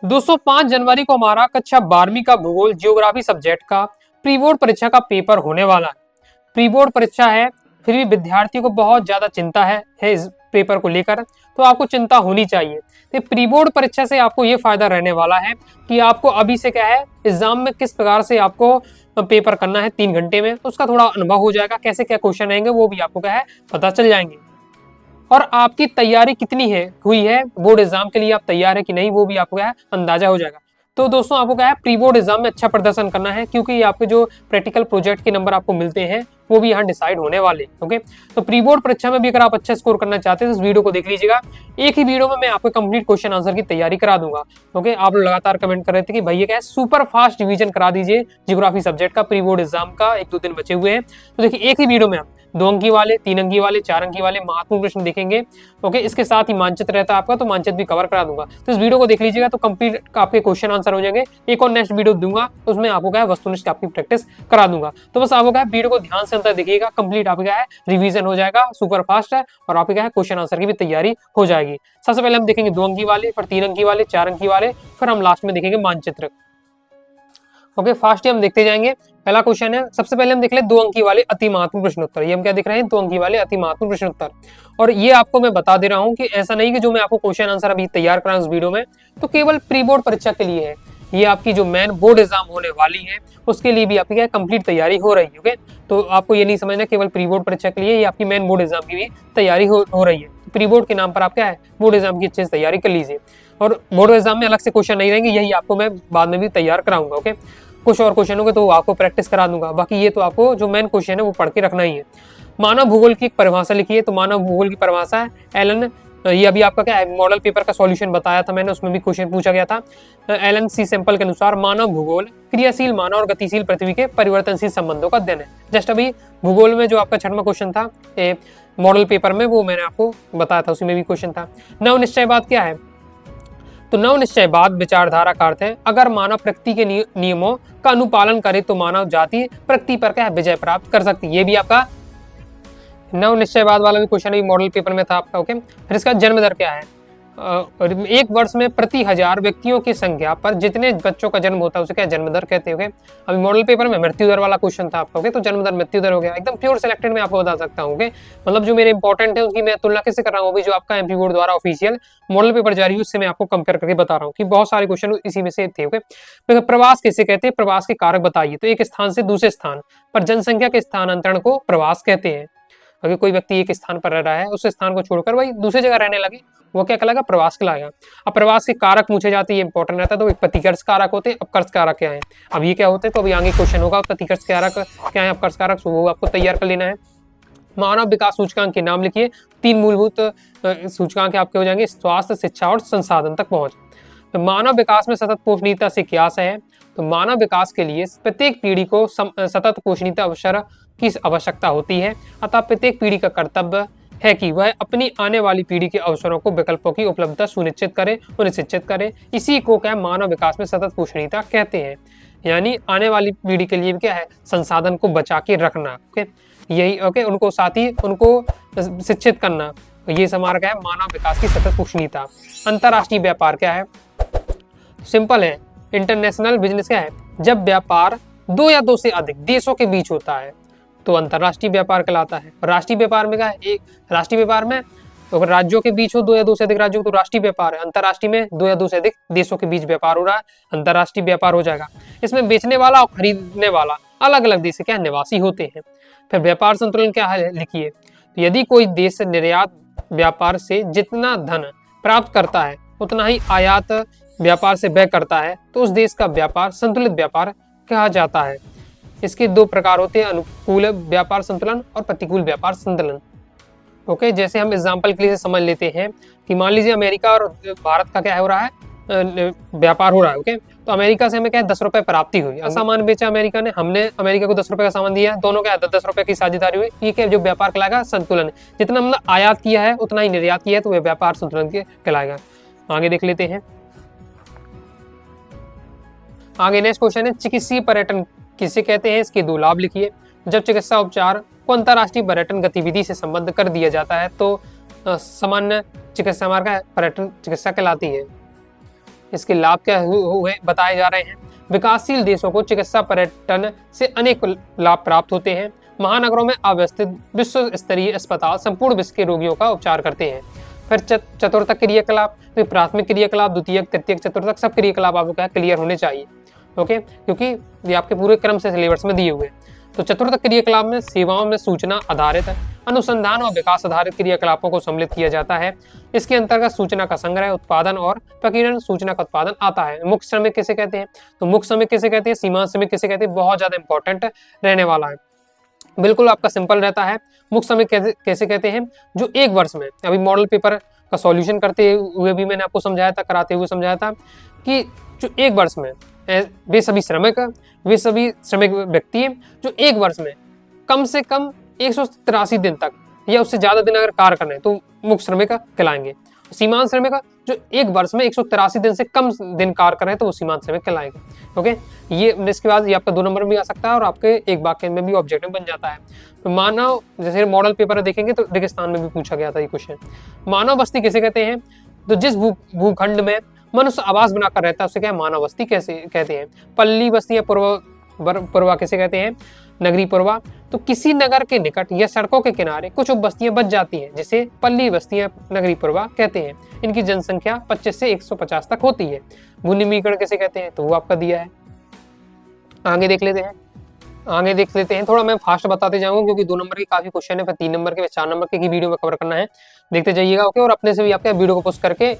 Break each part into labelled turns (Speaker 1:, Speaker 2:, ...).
Speaker 1: दोस्तों 5 जनवरी को हमारा कक्षा 12वीं का भूगोल जियोग्राफी सब्जेक्ट का प्री बोर्ड परीक्षा का पेपर होने वाला है। प्री बोर्ड परीक्षा है, फिर भी विद्यार्थियों को बहुत ज्यादा चिंता है इस पेपर को लेकर, तो आपको चिंता होनी चाहिए। तो प्री बोर्ड परीक्षा से आपको ये फायदा रहने वाला है कि आपको अभी से क्या है, एग्जाम में किस प्रकार से आपको पेपर करना है 3 घंटे में, उसका थोड़ा अनुभव हो जाएगा। कैसे क्या क्वेश्चन आएंगे वो भी आपको क्या है पता चल जाएंगे। और आपकी तैयारी कितनी है हुई है, बोर्ड एग्जाम के लिए आप तैयार है कि नहीं, वो भी आपको क्या है अंदाजा हो जाएगा। तो दोस्तों आपको क्या है प्री बोर्ड एग्जाम में अच्छा प्रदर्शन करना है, क्योंकि ये आपके जो प्रैक्टिकल प्रोजेक्ट के नंबर आपको मिलते हैं वो भी यहाँ डिसाइड होने वाले। ओके, तो प्री बोर्ड परीक्षा में भी अगर आप अच्छा स्कोर करना चाहते हैं तो इस वीडियो को देख लीजिएगा। एक ही वीडियो में मैं आपको कंप्लीट क्वेश्चन आंसर की तैयारी करा दूंगा। ओके, आप लोग लगातार कमेंट कर रहे थे कि भैया क्या है सुपर फास्ट रिवीजन करा दीजिए जियोग्राफी सब्जेक्ट का, प्री बोर्ड एग्जाम का 1-2 दिन बचे हुए हैं। तो देखिए एक ही वीडियो में आप 2 अंकी वाले, 3 अंकी वाले, 4 अंकी वाले महत्वपूर्ण प्रश्न देखेंगे। ओके, इसके साथ ही मानचित्र रहता है आपका, तो मानचित्र भी कवर करा दूंगा। तो इस वीडियो को देख लीजिएगा तो कंप्लीट आपके क्वेश्चन आंसर हो जाएंगे। एक और नेक्स्ट वीडियो दूंगा उसमें आपको क्या है वस्तुनिष्ठ आपकी प्रैक्टिस करा दूंगा। तो बस आपको क्या है वीडियो को ध्यान से अंतर देखिएगा, कंप्लीट आपका क्या है रिवीजन हो जाएगा, सुपर फास्ट है, और आपके क्या है क्वेश्चन आंसर की भी तैयारी हो जाएगी। सबसे पहले हम देखेंगे 2 अंकी वाले, फिर 3 अंकी वाले, 4 अंकी वाले, फिर हम लास्ट में देखेंगे मानचित्र। ओके, फास्ट ही हम देखते जाएंगे। पहला क्वेश्चन है, सबसे पहले हम देख ले 2 अंकी वाले अति महत्वपूर्ण प्रश्न उत्तर। ये हम क्या देख रहे हैं 2 अंकी वाले अति महत्वपूर्ण प्रश्न उत्तर। और ये आपको मैं बता दे रहा हूं कि ऐसा नहीं कि जो मैं आपको क्वेश्चन आंसर अभी तैयार करा इस वीडियो में तो केवल प्री बोर्ड परीक्षा के लिए है। ये आपकी जो मेन बोर्ड एग्जाम होने वाली है उसके लिए भी आपकी क्या कंप्लीट तैयारी हो रही है। ओके, तो आपको ये नहीं समझना केवल प्री बोर्ड परीक्षा के लिए, ये आपकी मेन बोर्ड एग्जाम की भी तैयारी हो रही है। प्री बोर्ड के नाम पर आप क्या है बोर्ड एग्जाम की अच्छे से तैयारी कर लीजिए, और बोर्ड एग्जाम में अलग से क्वेश्चन नहीं रहेंगे, यही आपको मैं बाद में भी तैयार कराऊंगा। ओके, कुछ और क्वेश्चन होंगे तो आपको प्रैक्टिस करा दूंगा, बाकी ये तो आपको जो मेन क्वेश्चन है वो पढ़ के रखना ही है। मानव भूगोल की एक परिभाषा लिखिए। तो मानव भूगोल की परिभाषा है एलन, ये अभी आपका क्या है मॉडल पेपर का सॉल्यूशन बताया था मैंने, उसमें भी क्वेश्चन पूछा गया था। एलन सी सैंपल के अनुसार मानव भूगोल क्रियाशील मानव और गतिशील पृथ्वि के परिवर्तनशील संबंधों का अध्ययन है। जस्ट अभी भूगोल में जो आपका 6वां क्वेश्चन था मॉडल पेपर में, वो मैंने आपको बताया था, उसी में भी क्वेश्चन था। नव निश्चयवाद क्या है? तो नव निश्चयवाद विचारधारा का अर्थ है अगर मानव प्रकृति के नियमों का अनुपालन करे तो मानव जाति प्रकृति पर क्या है विजय प्राप्त कर सकती है। ये भी आपका नव निश्चयवाद वाला भी क्वेश्चन भी मॉडल पेपर में था आपका। ओके, फिर इसका जन्म दर क्या है? एक वर्ष में प्रति 1000 व्यक्तियों की संख्या पर जितने बच्चों का जन्म होता है उसे क्या जन्म दर कहते हैं। अभी मॉडल पेपर में मृत्यु दर वाला क्वेश्चन था आपका। ओके, तो जन्म दर मृत्यु दर हो गया, एकदम प्योर सिलेक्टेड में आपको बता सकता हूँ। ओके, मतलब जो मेरे इंपॉर्टेंट है उनकी मैं तुलना कैसे कर रहा हूँ, अभी जो आपका एमपी बोर्ड द्वारा ऑफिशियल मॉडल पेपर जारी है उससे मैं आपको कंपेयर करके बता रहा हूँ कि बहुत सारे क्वेश्चन इसी में से थे। ओके, प्रवास किसे कहते हैं? प्रवास के कारक बताइए। तो एक स्थान से दूसरे स्थान पर जनसंख्या के स्थानांतरण को प्रवास कहते हैं। अगर कोई व्यक्ति एक स्थान पर रह रहा है उस स्थान को छोड़कर वही दूसरी जगह रहने लगे, वो क्या कहलाएगा? प्रवास कहलाएगा। अब प्रवास के कारक पूछे जाते हैं, ये इंपॉर्टेंट रहता है। तो एक प्रतिकर्ष कारक होते हैं, अपकर्ष कारक क्या है? अब ये क्या होते हैं तो अभी आगे क्वेश्चन होगा प्रतिकर्ष कारक क्या है, अपकर्ष कारक, वो आपको तैयार कर लेना है। मानव विकास सूचकांक के नाम लिखिए। 3 मूलभूत सूचकांक आपके हो जाएंगे, स्वास्थ्य, शिक्षा और संसाधन तक पहुंच। तो मानव विकास में सतत पोषणीयता से क्या है? तो मानव विकास के लिए प्रत्येक पीढ़ी को सतत पोषणीयता अवसर की आवश्यकता होती है, अतः प्रत्येक पीढ़ी का कर्तव्य है कि वह अपनी आने वाली पीढ़ी के अवसरों को विकल्पों की उपलब्धता सुनिश्चित करे और निश्चित करे। इसी को क्या मानव विकास में सतत पोषणीयता कहते हैं, यानी आने वाली पीढ़ी के लिए क्या है संसाधन को बचा के रखना। ओके, यही ओके उनको साथ ही उनको शिक्षित करना, ये हमारा क्या है मानव विकास की सतत पोषणीयता। अंतरराष्ट्रीय व्यापार क्या है? सिंपल है, इंटरनेशनल बिजनेस क्या है? जब व्यापार 2 या 2 से अधिक देशों के बीच होता है तो अंतरराष्ट्रीय व्यापार कहलाता है। राष्ट्रीय व्यापार में क्या है? एक राष्ट्रीय व्यापार में अगर राज्यों के बीच हो 2 या 2 से अधिक राज्यों तो राष्ट्रीय व्यापार है। अंतरराष्ट्रीय में 2 या 2 से अधिक देशों के बीच व्यापार हो रहा है, अंतरराष्ट्रीय व्यापार हो जाएगा। इसमें बेचने वाला और खरीदने वाला अलग अलग देश क्या निवासी होते हैं। फिर व्यापार संतुलन क्या है लिखिए। तो यदि कोई देश निर्यात व्यापार से जितना धन प्राप्त करता है उतना ही आयात व्यापार से व्यय करता है तो उस देश का व्यापार संतुलित व्यापार कहा जाता है। इसके 2 प्रकार होते हैं, अनुकूल व्यापार संतुलन और प्रतिकूल व्यापार संतुलन। ओके, जैसे हम एग्जांपल के लिए समझ लेते हैं कि मान लीजिए अमेरिका और भारत का क्या हो रहा है व्यापार हो रहा है। ओके, तो अमेरिका से हमें क्या 10 रुपए प्राप्ति हुई, सामान बेचा अमेरिका ने, हमने अमेरिका को 10 रुपए का सामान दिया, दोनों क्या 10 रुपए की साझेदारी हुई। ये क्या जो व्यापार कहलाएगा संतुलन। जितना हमने आयात किया है उतना ही निर्यात किया है तो वह व्यापार संतुलन कहलाएगा। आगे देख लेते हैं। आगे नेक्स्ट क्वेश्चन है चिकित्सीय पर्यटन किसे कहते हैं? इसके 2 लाभ लिखिए। जब चिकित्सा उपचार को अंतरराष्ट्रीय पर्यटन गतिविधि से संबद्ध कर दिया जाता है तो सामान्य चिकित्सा मार्ग पर्यटन चिकित्सा कहलाती है। इसके लाभ क्या हुए बताए जा रहे हैं। विकासशील देशों को चिकित्सा पर्यटन से अनेक लाभ प्राप्त होते हैं। महानगरों में अवस्थित विश्व स्तरीय अस्पताल संपूर्ण विश्व के रोगियों का उपचार करते हैं। फिर चतुर्थक क्रियाकलाप, तो प्राथमिक क्रियाकलाप, द्वितीयक, तृतीयक, चतुर्थक सब क्रियाकलाप आपको क्या क्लियर होने चाहिए, ओके, क्योंकि ये आपके पूरे क्रम से सिलेबस में दिए हुए हैं। तो चतुर्थक क्रियाकलाप में सेवाओं में सूचना आधारित अनुसंधान और विकास आधारित क्रियाकलापों को सम्मिलित किया जाता है। इसके अंतर्गत सूचना का संग्रह, उत्पादन और प्रकीर्णन, सूचना का उत्पादन आता है। मुख्य श्रमिक किसे कहते हैं, तो मुख्य श्रमिक किसे कहते हैं, सीमांत श्रमिक किसे कहते हैं, बहुत ज्यादा इंपॉर्टेंट रहने वाला है। बिल्कुल आपका सिंपल रहता है। मुख्य श्रमिक कैसे कहते हैं, जो एक वर्ष में, अभी मॉडल पेपर का सॉल्यूशन करते हुए भी मैंने आपको समझाया था, कराते हुए समझाया था कि जो एक वर्ष में वे सभी श्रमिक व्यक्ति जो एक वर्ष में कम से कम 183 दिन तक या उससे ज्यादा दिन अगर कार्य कर रहे हैं तो मुख्य श्रमिक कहलाएंगे। सीमांत श्रमिक जो एक वर्ष में 183 दिन से कम दिन कार्य कर रहे हैं तो वो सीमांत श्रमिक कहलाएंगे। ओके, ये इसके बाद ये आपका 2 नंबर में भी आ सकता है और आपके एक वाक्य में भी ऑब्जेक्टिव बन जाता है। तो मानव, जैसे मॉडल पेपर देखेंगे तो रेगिस्तान में भी पूछा गया था ये क्वेश्चन। मानव बस्ती किसे कहते हैं, तो जिस भूखंड में मनुष्य आवास बनाकर रहता है उसे क्या मानव बस्ती कैसे कहते हैं। पल्ली बस्ती या पूर्वा किसे कहते हैं, नगरी पूर्वा। तो किसी नगर के निकट या सड़कों के किनारे कुछ बस्तियां बच जाती हैं जिसे पल्ली बस्तियां नगरी पूर्वा कहते हैं। इनकी जनसंख्या 25 से 150 तक होती है। भूनिमीकरण किसे कहते हैं, तो वो आपका दिया है। आगे देख लेते हैं। थोड़ा मैं फास्ट बताते जाऊंगा क्योंकि 2 नंबर के काफी क्वेश्चन है, फिर 3 नंबर के, 4 नंबर के वीडियो में कवर करना है। देखते जाइएगा, ओके, और अपने से भी आपके वीडियो को पोस्ट करके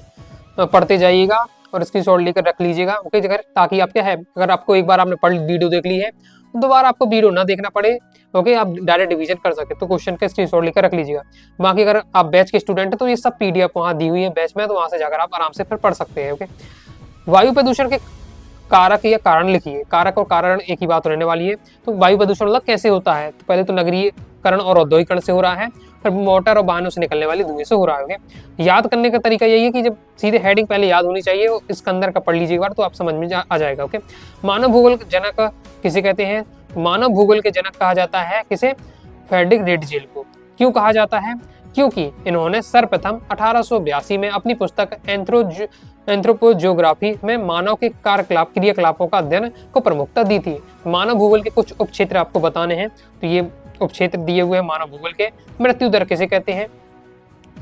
Speaker 1: पढ़ते जाइएगा और स्क्रीनशॉट लेकर रख लीजिएगा, ओके, ताकि आप क्या है, अगर आपको एक बार आपने वीडियो देख ली है तो दोबारा आपको वीडियो ना देखना पड़े, ओके, आप डायरेक्ट रिवीजन कर सके। तो क्वेश्चन का स्क्रीनशॉट लेकर रख लीजिएगा। बाकी अगर आप बैच के स्टूडेंट हैं तो ये सब पीडीएफ वहाँ दी हुई है बैच में, तो वहाँ से जाकर आप आराम से फिर पढ़ सकते हैं, ओके। वायु प्रदूषण के कारक या कारण लिखिए। कारक और कारण एक ही बात रहने वाली है। तो वायु प्रदूषण मतलब कैसे होता है, तो पहले तो नगरीकरण और औद्योगिकरण से हो रहा है, फिर मोटर और वाहनों से निकलने वाली धुएं से हो रहा है। याद करने का तरीका यही है कि जब सीधे हेडिंग पहले याद होनी चाहिए, इसके अंदर का पढ़ लीजिए एक बार तो आप समझ में आ जाएगा, ओके। मानव भूगोल के जनक किसे कहते हैं, मानव भूगोल के जनक कहा जाता है किसे, फ्रेडरिक रेडजेल को। क्यों कहा जाता है, क्योंकि इन्होंने सर्वप्रथम 1882 में अपनी पुस्तक एंथ्रोपोजियोग्राफी में मानव के क्रियाकलापों का अध्ययन को प्रमुखता दी थी। मानव भूगोल के कुछ उपक्षेत्र आपको बताने हैं, तो ये उपक्षेत्र दिए हुए हैं मानव भूगोल के। मृत्यु दर किसे कहते हैं,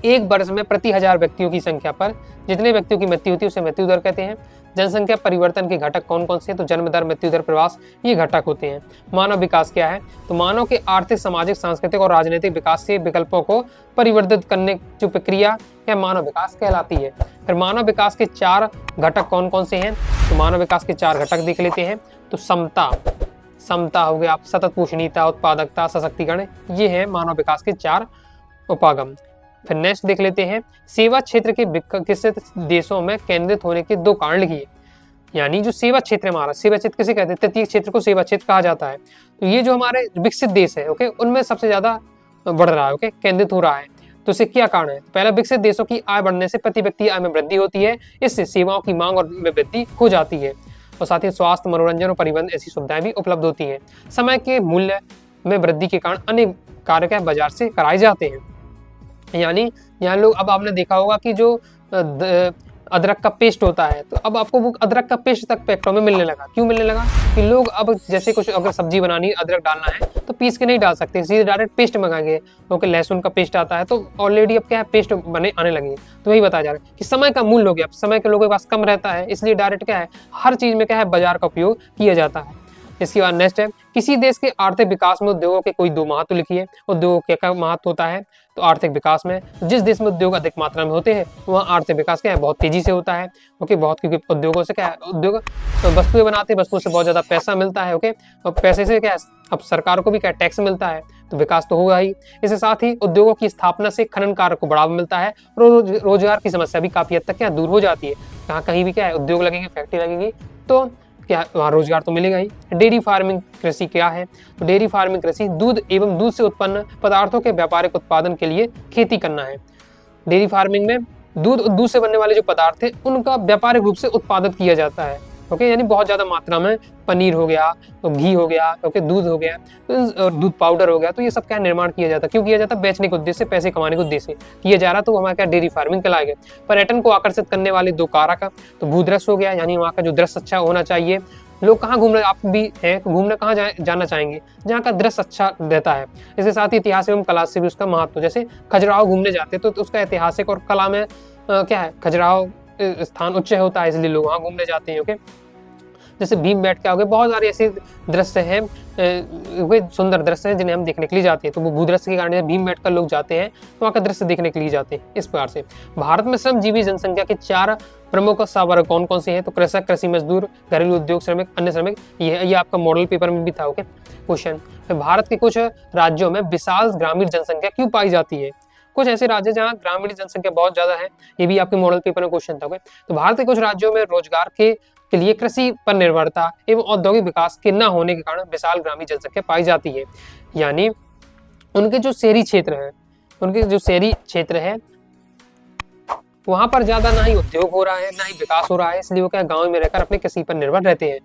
Speaker 1: एक वर्ष में प्रति 1000 व्यक्तियों की संख्या पर जितने व्यक्तियों की मृत्यु होती है उसे मृत्यु दर कहते हैं। जनसंख्या परिवर्तन के घटक कौन कौन से हैं, तो जन्म दर, मृत्यु दर, प्रवास, ये घटक होते हैं। मानव विकास क्या है, तो मानव के आर्थिक, सामाजिक, सांस्कृतिक और राजनीतिक विकास से विकल्पों को परिवर्तित करने जो प्रक्रिया क्या मानव विकास कहलाती है। फिर मानव विकास के 4 घटक कौन कौन से हैं, तो मानव विकास के 4 घटक देख लेते हैं। तो समता हो गया, सतत पोषणीयता, उत्पादकता, सशक्तिकरण, ये है मानव विकास के 4 उपागम। फिर नेक्स्ट देख लेते हैं, सेवा क्षेत्र के विकसित देशों में केंद्रित होने के 2 कारण लिखिए। यानी जो सेवा क्षेत्र है हमारा, सेवा क्षेत्र किसे कहते हैं, तृतीय क्षेत्र को सेवा क्षेत्र कहा जाता है। तो ये जो हमारे विकसित देश है, ओके, उनमें सबसे ज्यादा बढ़ रहा है, ओके, केंद्रित हो रहा है। तो इससे क्या कारण है, पहला, विकसित देशों की आय बढ़ने से प्रति व्यक्ति आय में वृद्धि होती है, इससे सेवाओं की मांग और में वृद्धि हो जाती है और साथ ही स्वास्थ्य, मनोरंजन और परिवहन ऐसी सुविधाएं भी उपलब्ध होती हैं। समय के मूल्य में वृद्धि के कारण अनेक कार्य बाजार से कराए जाते हैं। यानी यहाँ लोग, अब आपने देखा होगा कि जो अदरक का पेस्ट होता है, तो अब आपको वो अदरक का पेस्ट तक पैकेटों में मिलने लगा। क्यों मिलने लगा, कि लोग अब जैसे कुछ अगर सब्जी बनानी, अदरक डालना है तो पीस के नहीं डाल सकते, सीधे डायरेक्ट पेस्ट मंगाएंगे, क्योंकि लहसुन का पेस्ट आता है तो ऑलरेडी अब क्या है, पेस्ट बने आने लगे। तो वही बताया जा रहा है कि समय का मूल्य हो गया, समय के लोगों के पास कम रहता है, इसलिए डायरेक्ट क्या है, हर चीज में क्या है, बाजार का उपयोग किया जाता है। इसके बाद नेक्स्ट है, किसी देश के आर्थिक विकास में उद्योगों के कोई 2 महत्व लिखिए। उद्योगों के क्या महत्व होता है, तो आर्थिक विकास में जिस देश में उद्योग अधिक मात्रा में होते हैं वहाँ आर्थिक विकास क्या है, बहुत तेजी से होता है, ओके। बहुत, क्योंकि उद्योगों से क्या है, उद्योग तो वस्तुएं बनाते हैं, वस्तुओं से बहुत ज्यादा पैसा मिलता है, ओके, और पैसे से क्या है, अब सरकार को भी क्या टैक्स मिलता है, तो विकास तो होगा ही। इसके साथ ही उद्योगों की स्थापना से खनन कार्य को बढ़ावा मिलता है, रोजगार की समस्या भी काफी हद तक क्या दूर हो जाती है। कहाँ कहीं भी क्या है, उद्योग लगेगी, फैक्ट्री लगेगी, तो क्या वहाँ रोजगार तो मिलेगा ही। डेयरी फार्मिंग कृषि क्या है, तो डेयरी फार्मिंग कृषि दूध एवं दूध से उत्पन्न पदार्थों के व्यापारिक उत्पादन के लिए खेती करना है। डेयरी फार्मिंग में दूध से बनने वाले जो पदार्थ है उनका व्यापारिक रूप से उत्पादन किया जाता है, ओके, यानी बहुत ज़्यादा मात्रा में पनीर हो गया, तो घी हो गया, ओके, दूध हो गया, और दूध पाउडर हो गया, तो ये सब क्या निर्माण किया जाता है, क्यों किया जाता है, बेचने के उद्देश्य से, पैसे कमाने के उद्देश्य से किया जा रहा, तो हमारा क्या डेयरी फार्मिंग कहलाएगा। पर्यटन को आकर्षित करने वाले 2 कारक, तो भूदृश्य हो गया, यानी वहाँ का जो दृश्य अच्छा होना चाहिए। लोग कहाँ घूम रहे, आप भी हैं तो घूमने कहाँ जाना चाहेंगे, जहाँ का दृश्य अच्छा रहता है। इसके साथ ही इतिहास एवं कला से भी उसका महत्व, जैसे खजुराहो घूमने जाते हैं तो उसका ऐतिहासिक और कला में क्या है, खजुराहो स्थान उच्च होता है, इसलिए लोग वहाँ घूमने जाते हैं। ओके, जैसे भीमबेटका हो गया, बहुत सारे ऐसे दृश्य हैं, वे सुंदर दृश्य हैं जिन्हें हम देखने के लिए जाते हैं। तो वो भूदृश्य के कारण भीमबेटका लोग जाते हैं तो वहाँ का दृश्य देखने के लिए जाते हैं। इस प्रकार से भारत में श्रमजीवी जनसंख्या के 4 प्रमुख वर्ग कौन कौन से हैं, तो कृषक, कृषि मजदूर, घरेलू उद्योग श्रमिक, अन्य श्रमिक, ये आपका मॉडल पेपर में भी था। ओके, क्वेश्चन, भारत के कुछ राज्यों में विशाल ग्रामीण जनसंख्या क्यों पाई जाती है। कुछ ऐसे राज्य जहाँ ग्रामीण जनसंख्या बहुत ज्यादा है, ये भी आपके मॉडल पेपर में क्वेश्चन था। ओके, तो भारत के कुछ राज्यों में रोजगार के लिए कृषि पर निर्भरता एवं औद्योगिक विकास के न होने के कारण विशाल ग्रामीण जनसंख्या पाई जाती है। यानी उनके जो शहरी क्षेत्र है, वहां पर ज्यादा ना ही उद्योग हो रहा है, ना ही विकास हो रहा है, इसलिए वो क्या गाँव में रहकर अपने कृषि पर निर्भर रहते हैं।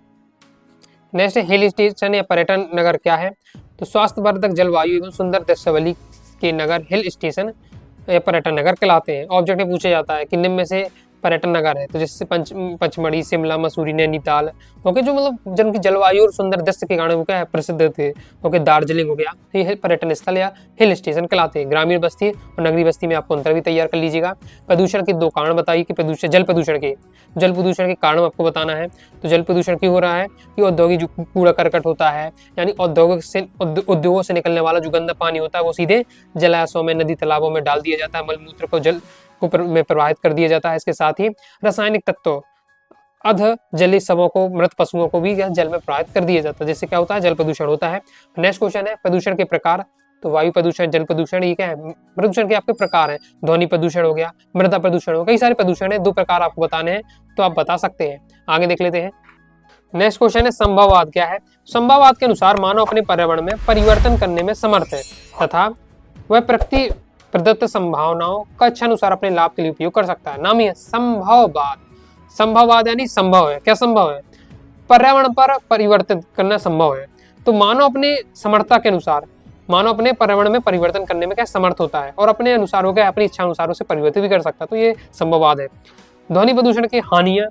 Speaker 1: नेक्स्ट है हिल स्टेशन या पर्यटन नगर क्या है, तो स्वास्थ्यवर्धक जलवायु एवं सुंदर दृश्यावली के नगर हिल स्टेशन या पर्यटन नगर कहलाते हैं। ऑब्जेक्ट में पूछा जाता है कि निम्न में से पर्यटन नगर है, तो जैसे पचमढ़ी, शिमला, मसूरी, नैनीताल। ओके, जो मतलब जिनकी जलवायु और सुंदर दृश्य के कारण वो क्या है, प्रसिद्ध थे। ओके, दार्जिलिंग हो गया, ये पर्यटन स्थल या हिल स्टेशन कहलाते हैं। ग्रामीण बस्ती और नगरीय बस्ती में आपको अंतर भी तैयार कर लीजिएगा। प्रदूषण के 2 कारण बताइए कि जल प्रदूषण के कारण आपको बताना है। तो जल प्रदूषण क्यों हो रहा है, कि औद्योगिक जो कूड़ा करकट होता है, यानी उद्योगों से निकलने वाला जो गंदा पानी होता है वो सीधे जलाशयों में, नदी तालाबों में डाल दिया जाता है, मलमूत्र को जल में प्रवाहित कर दिया जाता है। इसके साथ ही रासायनिक तत्वों, अध जलीय शवों को, मृत पशुओं को भी जल में प्रवाहित कर दिया जाता है, जिससे क्या होता है, जल प्रदूषण होता है। नेक्स्ट क्वेश्चन है प्रदूषण के प्रकार, तो वायु प्रदूषण, जल प्रदूषण, ये क्या है, प्रदूषण के आपके प्रकार हैं। ध्वनि प्रदूषण हो गया, मृदा प्रदूषण हो, कई सारे प्रदूषण है, 2 प्रकार आपको बताने हैं, तो आप बता सकते हैं। आगे देख लेते हैं। नेक्स्ट क्वेश्चन है संभववाद क्या है। संभववाद के अनुसार मानव अपने पर्यावरण में परिवर्तन करने में समर्थ है तथा वह प्रकृति प्रदत्त संभावनाओं का इच्छानुसार अपने लाभ के लिए उपयोग कर सकता है। नाम ही है संभववाद। संभववाद यानी संभव है, क्या संभव है, पर्यावरण पर परिवर्तन करना संभव है। तो मानव अपने समर्थता के अनुसार, मानव अपने पर्यावरण में परिवर्तन करने में क्या समर्थ होता है और अपने अनुसार हो गया, अपनी इच्छा अनुसार उसे परिवर्तित भी कर सकता है, तो ये संभववाद है। ध्वनि प्रदूषण की हानियां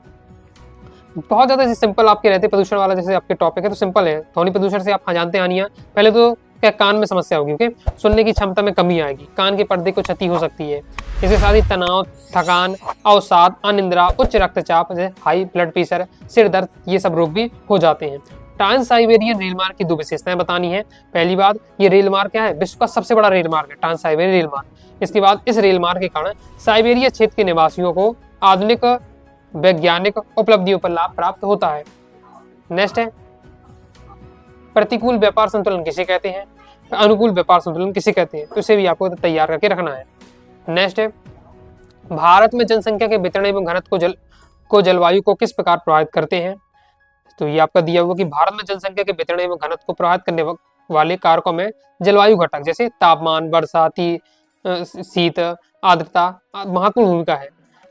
Speaker 1: बहुत ज्यादा सिंपल आपके रहते, प्रदूषण वाला जैसे आपके टॉपिक है तो सिंपल है। ध्वनि प्रदूषण से आप जानते हैं हानियां, पहले तो क्या कान में समस्या होगी, ओके, सुनने की क्षमता में कमी आएगी, कान के पर्दे को क्षति हो सकती है। इसके साथ ही तनाव, थकान, अवसाद, अनिद्रा, उच्च रक्तचाप, जैसे हाई ब्लड प्रेशर, सिर दर्द, ये सब रोग भी हो जाते हैं। ट्रांस साइबेरियन रेल मार्ग की 2 विशेषताएं बतानी है। पहली बात, ये रेल मार्ग क्या है, विश्व का सबसे बड़ा रेल मार्ग है, ट्रांस साइबेरियन रेल मार्ग। इसके बाद इस रेल मार्ग के कारण साइबेरिया क्षेत्र के निवासियों को आधुनिक वैज्ञानिक उपलब्धियों पर लाभ प्राप्त होता है। नेक्स्ट है प्रतिकूल व्यापार संतुलन किसे कहते हैं, अनुकूल व्यापार संतुलन किसे कहते हैं, तो इसे भी आपको तैयार करके रखना है। नेक्स्ट है भारत में जनसंख्या के वितरण एवं घनत्व को जलवायु को किस प्रकार प्रभावित करते हैं। तो ये आपका दिया हुआ कि भारत में जनसंख्या के वितरण एवं घनत्व को प्रभावित करने वाले कारकों में जलवायु घटक जैसे तापमान, वर्षा, शीत, आर्द्रता महत्वपूर्ण भूमिका है।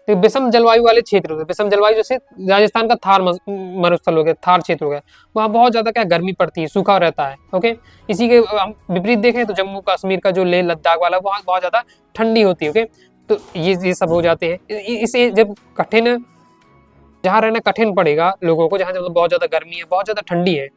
Speaker 1: तो विषम जलवायु वाले क्षेत्र, विषम जलवायु जैसे राजस्थान का थार मरुस्थल हो गया, थार क्षेत्र हो गया, वहाँ बहुत ज्यादा क्या गर्मी पड़ती है, सूखा रहता है। ओके, इसी के विपरीत देखें तो जम्मू कश्मीर का जो लेह लद्दाख वाला वहाँ बहुत ज्यादा ठंडी होती है। ओके, तो ये सब हो जाते हैं। इसे जब कठिन, जहाँ रहना कठिन पड़ेगा लोगों को, जहाँ बहुत ज्यादा गर्मी है, बहुत ज्यादा ठंडी है,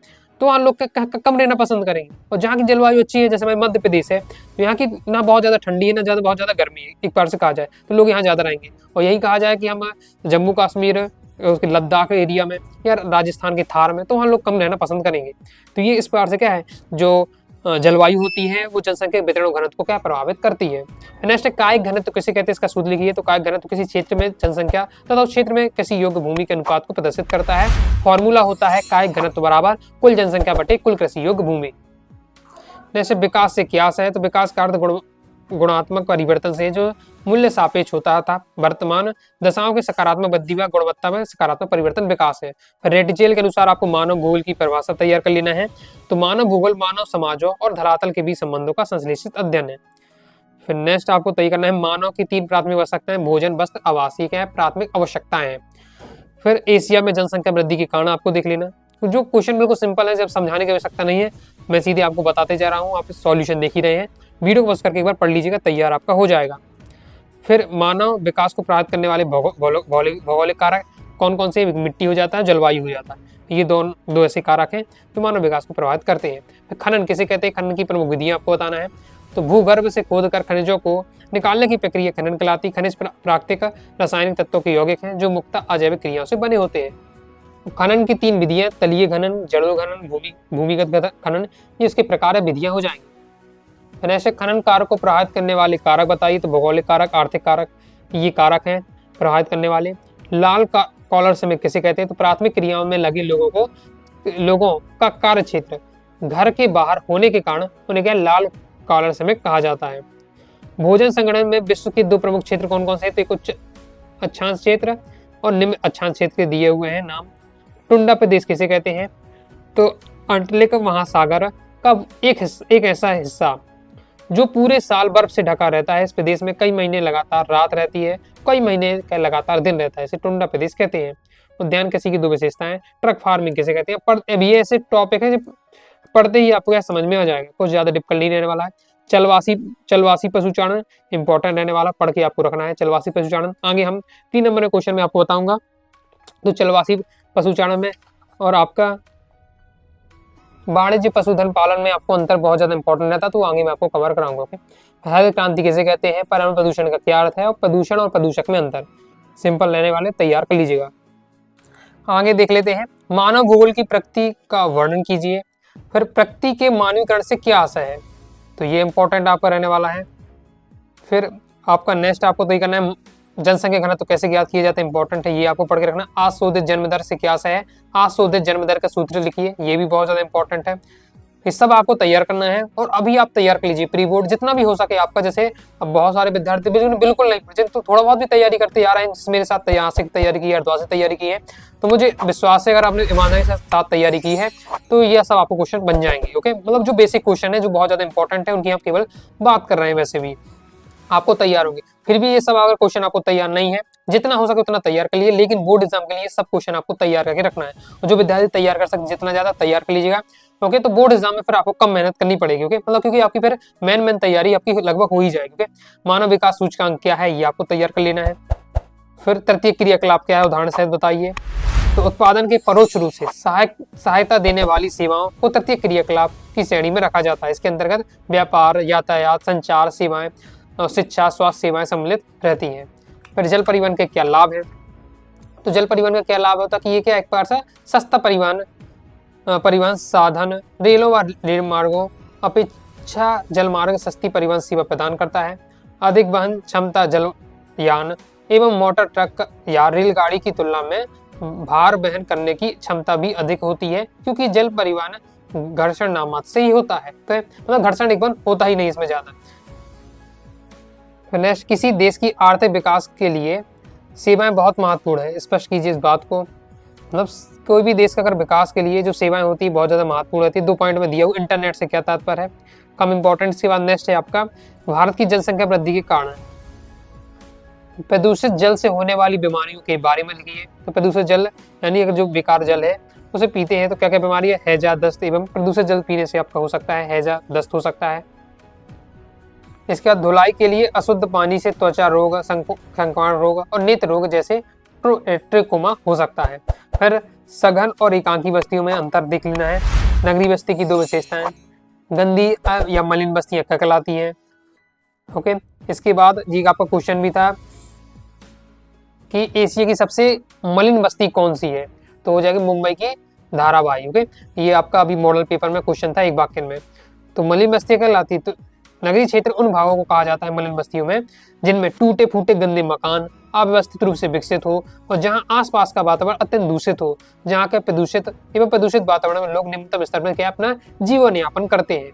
Speaker 1: तो वहाँ लोग कम रहना पसंद करेंगे। और जहाँ की जलवायु अच्छी है, जैसे मध्य प्रदेश है, तो यहाँ की ना बहुत ज्यादा ठंडी है, ना ज्यादा बहुत ज्यादा गर्मी है, एक बार से कहा जाए तो लोग यहाँ ज्यादा रहेंगे। और यही कहा जाए कि हम जम्मू कश्मीर, उसके लद्दाख एरिया में या राजस्थान के थार में, तो वहाँ लोग कम रहना पसंद करेंगे। तो ये इस प्रकार से क्या है, जो जलवायु होती है वो जनसंख्या के वितरण घनत्व को क्या प्रभावित करती है। नेक्स्ट, कायिक घनत्व किसे कहते हैं, इसका सूत्र लिखिए। तो कायिक घनत्व किसी क्षेत्र में जनसंख्या तथा उस क्षेत्र में किसी योग्य भूमि के अनुपात को प्रदर्शित करता है। फॉर्मूला होता है कायिक घनत्व बराबर कुल जनसंख्या बटे कुल कृषि योग्य भूमि। नेक्स्ट, विकास से क्यास है। तो विकास का अर्थ गुणात्मक परिवर्तन से जो मूल्य सापेक्ष होता था, वर्तमान दशाओं के सकारात्मक वृद्धि व गुणवत्ता में सकारात्मक परिवर्तन विकास है। रेडिचेल के अनुसार आपको मानव भूगोल की परिभाषा तैयार कर लेना है। तो मानव भूगोल मानव समाजों और धरातल के बीच संबंधों का संश्लेषित अध्ययन है। फिर नेक्स्ट आपको तय करना है मानव की 3 प्राथमिक आवश्यकताएं, भोजन, वस्त्र, आवास, ये क्या है, प्राथमिक आवश्यकताएं हैं। फिर एशिया में जनसंख्या वृद्धि के कारण आपको देख लेना। तो जो क्वेश्चन बिल्कुल सिंपल है, जब समझाने की आवश्यकता नहीं है, मैं सीधे आपको बताते जा रहा हूँ, आप सॉल्यूशन देख ही रहे हैं। वीडियो को बस करके एक बार पढ़ लीजिएगा, तैयार आपका हो जाएगा। फिर मानव विकास को प्रभावित करने वाले भौगोलिक कारक कौन कौन से? मिट्टी हो जाता है, जलवायु हो जाता है। ये दो ऐसे कारक हैं जो मानव विकास को प्रभावित करते हैं। फिर खनन किसे कहते हैं? खनन की प्रमुख विधियां आपको बताना है। तो भूगर्भ से खोदकर खनिजों को निकालने की प्रक्रिया खनन कहलाती है। खनिज प्राकृतिक रासायनिक तत्वों के यौगिक हैं जो मुख्यतः अजैविक क्रियाओं से बने होते हैं। खनन की 3 विधियां, तलीय खनन, जड़ों खनन, भूमिगत खनन, ये इसके प्रकार विधियां हो जाएंगी। फिर ऐसे खनन कार्य को प्रभावित करने वाले कारक बताइए। तो भौगोलिक कारक, आर्थिक कारक, ये कारक हैं प्रभावित करने वाले। लाल कॉलर श्रमिक किसे कहते हैं? तो प्राथमिक क्रियाओं में लगे लोगों का कार्य क्षेत्र घर के बाहर होने के कारण उन्हें क्या लाल कॉलर श्रमिक कहा जाता है। भोजन संगठन में विश्व के 2 प्रमुख क्षेत्र कौन कौन से? तो एक उच्च अक्षांश क्षेत्र और निम्न अक्षांश क्षेत्र के दिए हुए हैं नाम। टुंडा प्रदेश किसे कहते हैं? तो अंटार्कटिक महासागर का एक ऐसा हिस्सा जो पूरे साल बर्फ से ढका रहता है। इस प्रदेश में कई महीने लगातार रात रहती है, कई महीने का लगातार दिन रहता है, इसे टुंडा प्रदेश कहते हैं। उद्यान कृषि की 2 विशेषताएं। ट्रक फार्मिंग किसे कहते हैं? अभी ये ऐसे टॉपिक है पढ़ते ही आपको समझ में आ जाएगा, कुछ ज्यादा डिफिकल्ट नहीं रहने वाला है। चलवासी पशुचारण इंपॉर्टेंट रहने वाला, पढ़ के आपको रखना है चलवासी पशुचारण। आगे हम 3 नंबर के क्वेश्चन में आपको बताऊंगा। तो चलवासी पशुचारण में और आपका वाणिज्य पशुधन पालन में आपको अंतर बहुत ज्यादा इंपॉर्टेंट रहता है, तो आगे मैं आपको कवर कराऊंगा। ओके, हरित क्रांति किसे कहते हैं? पर्यावरण प्रदूषण का क्या अर्थ है? और प्रदूषण और प्रदूषक में अंतर, सिंपल रहने वाले, तैयार कर लीजिएगा। आगे देख लेते हैं, मानव भूगोल की प्रकृति का वर्णन कीजिए। फिर प्रकृति के मानवीकरण से क्या आशय है? तो ये इंपॉर्टेंट आपका रहने वाला है। फिर आपका नेक्स्ट आपको तो ये करना है, जनसंख्या घनत्व कैसे ज्ञात किए जाते हैं, इंपॉर्टेंट है, ये आपको पढ़ के रखना। आशोधित जन्म दर से क्या आशय है? आशोधित जन्म दर का सूत्र लिखिए, ये भी बहुत ज्यादा इंपॉर्टेंट है। ये सब आपको तैयार करना है और अभी आप तैयार कर लीजिए प्री बोर्ड जितना भी हो सके आपका। जैसे अब बहुत सारे विद्यार्थी बिल्कुल नहीं पढ़े, तो थोड़ा बहुत भी तैयारी करते आ रहे हैं, मेरे साथ यहाँ से तैयारी की है, हरिद्वार से तैयारी की है, तो मुझे विश्वास है अगर आपने ईमानदारी से साथ तैयारी की है तो ये सब आपको क्वेश्चन बन जाएंगे। ओके, मतलब जो बेसिक क्वेश्चन है जो बहुत ज्यादा इंपॉर्टेंट है उनकी आप केवल बात कर रहे हैं, वैसे भी आपको तैयार होंगे। फिर भी ये सब अगर क्वेश्चन आपको तैयार नहीं है, जितना हो सके उतना तैयार कर लिए, लेकिन बोर्ड एग्जाम के लिए सब क्वेश्चन आपको तैयार करके रखना है। और जो विद्यार्थी तैयार कर सकते जितना ज्यादा तैयार कर लीजिएगा, ओके, तो बोर्ड एग्जाम में फिर आपको कम मेहनत करनी पड़ेगी। ओके, मतलब क्योंकि आपकी फिर मेन तैयारी आपकी लगभग हो ही जाएगी। ओके, मानव विकास सूचकांक क्या है ये आपको तैयार कर लेना है। फिर तृतीय क्रियाकलाप क्या है, उदाहरण सहित बताइए। तो उत्पादन के परोक्ष रूप से सहायता देने वाली सेवाओं को तृतीय क्रियाकलाप की श्रेणी में रखा जाता है। इसके अंतर्गत व्यापार, यातायात, संचार सेवाएं, शिक्षा, स्वास्थ्य सेवाएं सम्मिलित रहती हैं। फिर जल परिवहन के क्या लाभ है? तो जल परिवहन का क्या लाभ होता है कि ये क्या एक प्रकार से सस्ता परिवहन साधन, रेलों व रेल मार्गों अपेक्षा जलमार्ग सस्ती परिवहन सेवा प्रदान करता है। अधिक वहन क्षमता जलयान एवं मोटर ट्रक या रेलगाड़ी की तुलना में भार वहन करने की क्षमता भी अधिक होती है, क्योंकि जल परिवहन घर्षण नामात्र से ही होता है। तो मतलब घर्षण एक बार होता ही नहीं इसमें ज्यादा। नेक्स्ट, किसी देश की आर्थिक विकास के लिए सेवाएं बहुत महत्वपूर्ण है, स्पष्ट कीजिए इस बात को। मतलब कोई भी देश का अगर विकास के लिए जो सेवाएं होती है बहुत ज्यादा महत्वपूर्ण रहती है। 2 पॉइंट में दिया हुआ, इंटरनेट से क्या तात्पर्य है, कम इंपॉर्टेंट। इसके बाद नेक्स्ट है आपका भारत की जनसंख्या वृद्धि के कारण प्रदूषित जल से होने वाली बीमारियों के बारे में लिखिए। तो प्रदूषित जल यानी अगर जो बेकार जल है उसे पीते हैं तो क्या क्या बीमारी है? हैजा, दस्त एवं प्रदूषित जल पीने से आपका हो सकता है हैजा, दस्त हो सकता है। इसके बाद धुलाई के लिए अशुद्ध पानी से त्वचा रोग, संक्रमण रोग और नेत्र रोग जैसे ट्रिकोमा हो सकता है। फिर सघन और एकांकी बस्तियों में अंतर देख लेना है। नगरीय बस्ती की 2 विशेषताएं, गंदी या मलिन बस्तियां क्या कहलाती हैं। ओके, इसके बाद जी आपका क्वेश्चन भी था कि एशिया की सबसे मलिन बस्ती कौन सी है? तो हो जाएगी मुंबई की धारावाही। ओके, ये आपका अभी मॉडल पेपर में क्वेश्चन था 1 वाक्य में। तो मलिन बस्तियां कहलाती, तो नगरीय क्षेत्र उन भागों को कहा जाता है मलिन बस्तियों में जिनमें टूटे फूटे गंदे मकान अव्यवस्थित रूप से विकसित हो और जहां आसपास का वातावरण अत्यंत दूषित हो, जहां के प्रदूषित वातावरण में लोग निम्नतम स्तर पर क्या अपना जीवन यापन करते हैं।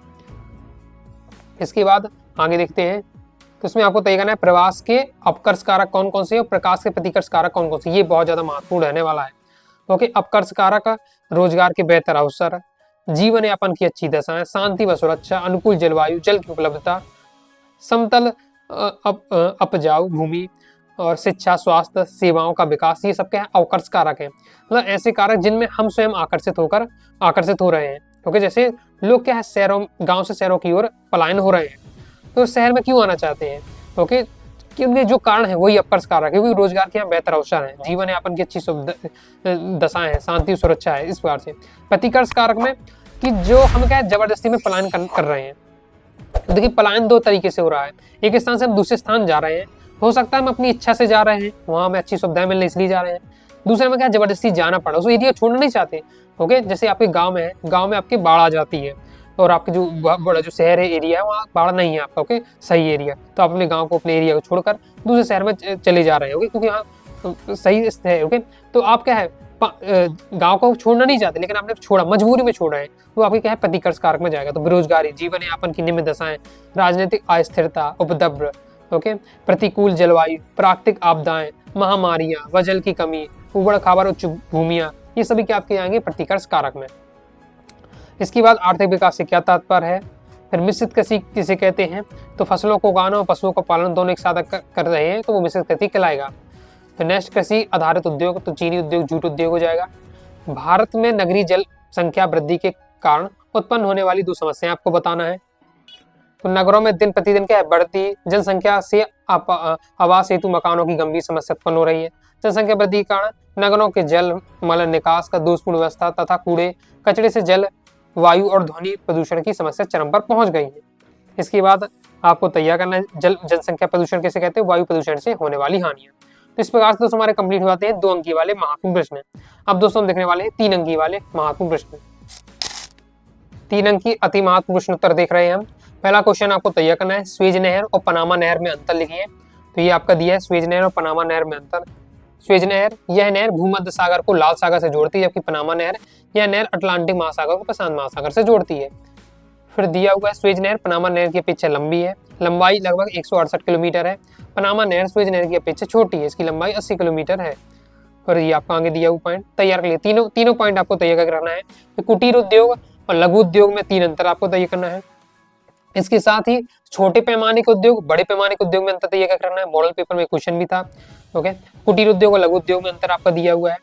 Speaker 1: इसके बाद आगे देखते हैं, तो इसमें आपको तय करना है प्रवास के अपकर्ष कारक कौन कौन से और प्रकाश के प्रतिकर्ष कारक कौन कौन से, ये बहुत ज्यादा महत्वपूर्ण रहने वाला है। ओके, अपकर्ष कारक रोजगार के बेहतर अवसर, जीवन यापन की अच्छी दशाएं, शांति व सुरक्षा, अनुकूल जलवायु, जल की उपलब्धता, समतल उपजाऊ भूमि, और शिक्षा, स्वास्थ्य, सेवाओं का विकास, ये सब क्या है, अवकर्ष कारक है। मतलब ऐसे कारक जिनमें हम स्वयं आकर्षित हो रहे हैं। ओके, जैसे लोग क्या है, शहरों, गांव से शहरों की ओर पलायन हो रहे हैं, तो शहर में क्यों आना चाहते हैं? ओके, कि उनके जो कारण है वही अपकर्ष कारक है, क्योंकि रोजगार के यहाँ बेहतर अवसर है, जीवन यापन की अच्छी दशाएं हैं, शांति सुरक्षा है। इस प्रकार से प्रतिकर्ष कारक में कि जो हम क्या है, जबरदस्ती में पलायन कर रहे हैं। तो देखिए, पलायन दो तरीके से हो रहा है। एक स्थान से हम दूसरे स्थान जा रहे हैं, हो सकता है हम अपनी इच्छा से जा रहे हैं, वहां हमें अच्छी सुविधाएं मिलने इसलिए जा रहे हैं। दूसरे में क्या, जबरदस्ती जाना पड़ा, उस एरिया छोड़ना नहीं चाहते। ओके, जैसे आपके गांव में है, गांव में आपकी बाढ़ आ जाती है और आपके जो बड़ा जो शहर है, एरिया है, वहाँ बाढ़ नहीं है आपका। ओके, सही एरिया, तो आप अपने गांव को, अपने एरिया को छोड़कर दूसरे शहर में चले जा रहे हैं। ओके, क्योंकि यहाँ सही है। ओके, तो आप क्या है, गांव को छोड़ना नहीं चाहते, लेकिन आपने छोड़ा, मजबूरी में छोड़ा है, तो आपके क्या है, प्रतिकर्ष कारक में जाएगा। तो बेरोजगारी, जीवन यापन की निम्न दशाएं, राजनीतिक अस्थिरता, उपद्रव, ओके, प्रतिकूल जलवायु, प्राकृतिक आपदाएं, महामारियां, वजल की कमी, उबड़ खाबड़ उच्च भूमियां, ये सभी क्या आपके आएंगे प्रतिकर्ष कारक में। इसके बाद आर्थिक विकास से क्या तात्पर्य है? फिर मिश्रित कृषि किसे कहते हैं? तो फसलों को उगाना और पशुओं का पालन दोनों एक साथ कर रहे हैं, तो वो मिश्रित कृषि कहलाएगा। फिर नेक्स्ट, कृषि आधारित उद्योग, तो चीनी उद्योग, जूट उद्योग हो जाएगा। भारत में नगरीय जल संख्या वृद्धि के कारण उत्पन्न होने वाली दो समस्याएं आपको बताना है। तो नगरों में दिन प्रतिदिन क्या है, बढ़ती जनसंख्या से आवास हेतु मकानों की गंभीर समस्या उत्पन्न हो रही है। जनसंख्या वृद्धि के कारण नगरों के जल मल निकास का दोषपूर्ण व्यवस्था तथा कूड़े कचरे से जल, वायु और ध्वनि प्रदूषण की समस्या चरम पर पहुंच गई है। इसके बाद आपको तैयार करना है, जनसंख्या प्रदूषण कैसे कहते हैं? वायु प्रदूषण से होने वाली हानियां। तो इस प्रकार से दोस्तों हमारे कंप्लीट हो जाते हैं 2 अंकीय वाले महत्वपूर्ण प्रश्न। अब दोस्तों हम देखने वाले हैं 3 अंकीय वाले महत्वपूर्ण प्रश्न। 3 अंकीय अति महत्वपूर्ण प्रश्न उत्तर देख रहे हैं हम। पहला क्वेश्चन आपको तैयार करना है, स्वेज नहर और पनामा नहर में अंतर लिखिए। तो ये आपका दिया है, स्वेज नहर और पनामा नहर में अंतर। स्वेज नहर, यह नहर भूमध्य सागर को लाल सागर से जोड़ती है, जबकि पनामा नहर, यह नहर अटलांटिक महासागर को प्रशांत महासागर से जोड़ती है। फिर दिया हुआ है, स्वेज नहर पनामा नहर की अपेक्षा लंबी है, लंबाई लगभग 168 किलोमीटर है। पनामा नहर स्वेज नहर की अपेक्षा छोटी है, इसकी लंबाई 80 किलोमीटर है। और ये आपका आगे दिया हुआ पॉइंट तैयार कर लिया। तीनों पॉइंट आपको तैयार करना है। तो कुटीर उद्योग और लघु उद्योग में 3 अंतर आपको तैयार करना है। इसके साथ ही छोटे पैमाने के उद्योग, बड़े पैमाने के उद्योग में अंतर तैयार करना है। मॉडल पेपर में क्वेश्चन भी था। ओके, कुटीर उद्योग और लघु उद्योग में अंतर आपका दिया हुआ है,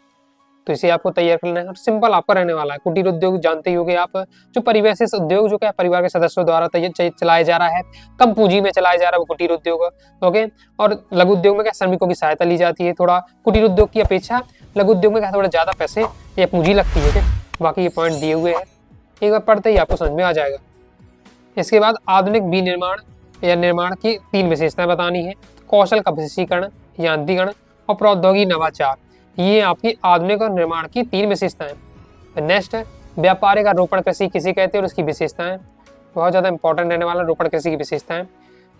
Speaker 1: तो इसे आपको तैयार करना है। और सिंपल आपका रहने वाला है। कुटीर उद्योग जानते ही होंगे आप, जो परिवेश से उद्योग, जो क्या परिवार के सदस्यों द्वारा चलाया जा रहा है, कम पूंजी में चलाया जा रहा है, वो कुटीर उद्योग। ओके, और लघु उद्योग में क्या श्रमिकों की सहायता ली जाती है, थोड़ा कुटीर उद्योग की अपेक्षा लघु उद्योग में क्या थोड़ा ज्यादा पैसे या पूंजी लगती है। बाकी ये पॉइंट दिए हुए हैं, एक बार पढ़ते ही आपको समझ में आ जाएगा। इसके बाद आधुनिक विनिर्माण या निर्माण की 3 विशेषताएं बतानी है। कौशल का विशेषीकरण, यांत्रिकरण और प्रौद्योगिकी नवाचार, ये आपकी आधुनिक और निर्माण की 3 विशेषताएं। नेक्स्ट है व्यापारिक रोपण कृषि किसे कहते हैं और उसकी विशेषताएं। बहुत ज्यादा इंपॉर्टेंट रहने वाला रोपण कृषि की विशेषताएं।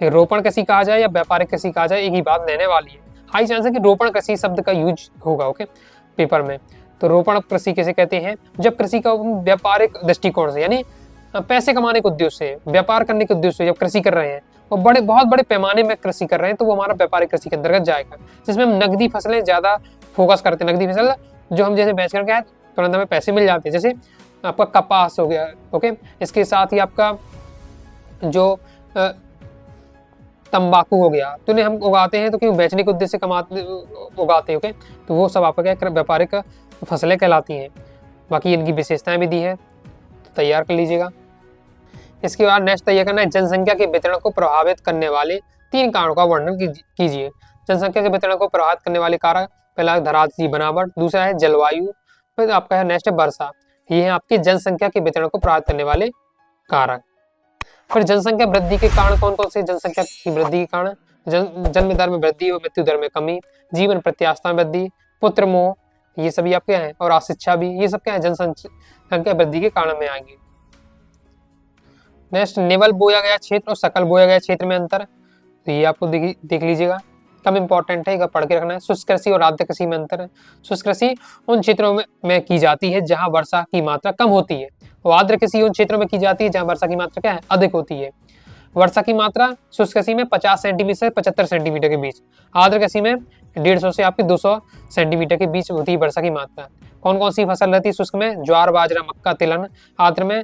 Speaker 1: रोपण कृषि कहा जाए या व्यापारिक कृषि कहा जाए, एक ही बात रहने वाली है। हाई चांस है कि रोपण कृषि शब्द का यूज होगा ओके पेपर में। तो रोपण कृषि किसे कहते हैं? जब कृषि का व्यापारिक दृष्टिकोण से, यानी पैसे कमाने के उद्देश्य से, व्यापार करने के उद्देश्य से जब कृषि कर रहे हैं, वो बहुत बड़े पैमाने में कृषि कर रहे हैं, तो वो हमारा व्यापारिक कृषि के अंतर्गत जाएगा, जिसमें हम नकदी फसलें ज्यादा फोकस करते हैं। नकदी फसल जो हम जैसे बेच करके तुरंत हमें पैसे मिल जाते हैं, जैसे आपका कपास हो गया। ओके, इसके साथ ही आपका जो तंबाकू हो गया, तो इन्हें हम उगाते हैं तो क्यों? बेचने के उद्देश्य से उगाते हैं। ओके, तो वो सब आपका क्या व्यापारिक फसलें कहलाती हैं। बाकी इनकी विशेषताएं भी दी है, तो तैयार कर लीजिएगा। इसके बाद नेक्स्ट तैयार करना है, जनसंख्या के वितरण को प्रभावित करने वाले 3 कारणों का वर्णन कीजिए। जनसंख्या के वितरण को प्रभावित करने वाले कारक, पहला धरातली बनावट, दूसरा है जलवायु, फिर आपका है नेक्स्ट है वर्षा। ये है आपकी जनसंख्या के वितरण को प्रभावित करने वाले कारक। फिर जनसंख्या वृद्धि के कारण कौन कौन से? जनसंख्या की वृद्धि के कारण जन्म दर में वृद्धि और मृत्यु दर में कमी, जीवन प्रत्याशा में वृद्धि, पुत्र मोह, ये सभी आपके हैं, और अशिक्षा भी, ये सब क्या है? जनसंख्या वृद्धि के कारण में आएंगे। नेक्स्ट, निवल बोया गया क्षेत्र और सकल बोया गया क्षेत्र में अंतर, तो ये आपको देख लीजिएगा, कम इंपॉर्टेंट है, एक बार पढ़ के रखना है। शुष्क कृषि और आर्द्र कृषि में अंतर है। शुष्क कृषि उन क्षेत्रों में की जाती है जहां वर्षा की मात्रा कम होती है, और आर्द्र कृषि उन क्षेत्रों में की जाती है जहां वर्षा की मात्रा क्या है? अधिक होती है। वर्षा की मात्रा शुष्क कृषि में 50 सेंटीमीटर से 75 सेंटीमीटर के बीच, आर्द्र कृषि में 150 से आपकी 200 सेंटीमीटर के बीच होती है वर्षा की मात्रा। कौन कौन सी फसल रहती है शुष्क में? ज्वार, बाजरा, मक्का, तिलहन। आर्द्र में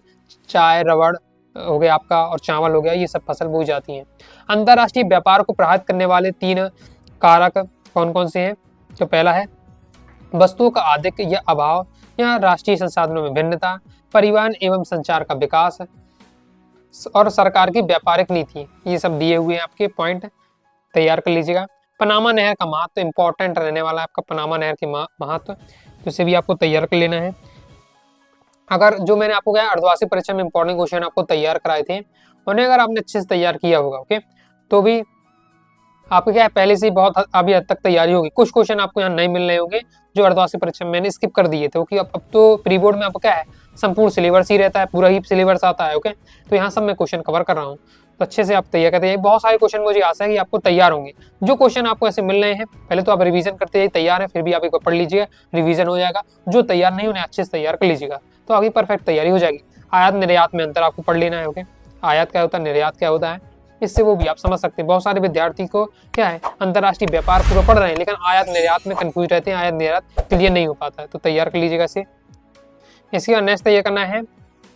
Speaker 1: चाय, रबड़ हो गया आपका, और चावल हो गया, ये सब फसल बोई जाती हैं। अंतरराष्ट्रीय व्यापार को प्रभावित करने वाले 3 कारक कौन कौन से हैं? तो पहला है वस्तुओं का आधिक्य या अभाव या राष्ट्रीय संसाधनों में भिन्नता, परिवहन एवं संचार का विकास और सरकार की व्यापारिक नीति। ये सब दिए हुए हैं आपके पॉइंट, तैयार कर लीजिएगा। पनामा नहर का महत्व इंपॉर्टेंट रहने वाला है आपका, पनामा नहर के महत्व, तो इसे भी आपको तैयार कर लेना है। अगर जो मैंने आपको कहा अर्धवार्षिक परीक्षा में इंपॉर्टेंट क्वेश्चन आपको तैयार कराए थे, उन्हें अगर आपने अच्छे से तैयार किया होगा ओके, तो भी आपको क्या है पहले से ही बहुत अभी हद तक तैयारी होगी। कुछ क्वेश्चन आपको यहाँ नहीं मिल रहे होंगे जो अर्धवार्षिक परीक्षा में मैंने स्किप कर दिए थे, क्योंकि अब तो प्री बोर्ड में आपको क्या है संपूर्ण सिलेबस ही रहता है, पूरा ही सिलेबस आता है ओके। तो यहाँ सब मैं क्वेश्चन कवर कर रहा हूँ, तो अच्छे से आप तैयार करते हैं। बहुत सारे क्वेश्चन मुझे आशा है कि आपको तैयार होंगे। जो क्वेश्चन आपको ऐसे मिल रहे हैं पहले तो आप रिवीजन करते हैं, तैयार है फिर भी आप एक बार पढ़ लीजिएगा, रिवीजन हो जाएगा। जो तैयार नहीं उन्हें अच्छे से तैयार कर लीजिएगा, तो आगे परफेक्ट तैयारी हो जाएगी। आयात निर्यात में अंतर आपको पढ़ लेना है ओके, आयात क्या होता है, निर्यात क्या होता है, इससे वो भी आप समझ सकते हैं। बहुत सारे विद्यार्थी को क्या है अंतर्राष्ट्रीय व्यापार पूरा पढ़ रहे हैं लेकिन आयात निर्यात में कंफ्यूज रहते हैं, आयात निर्यात क्लियर नहीं हो पाता है, तो तैयार कर लीजिएगा इसे। इसके बाद नेक्स्ट तैयार करना है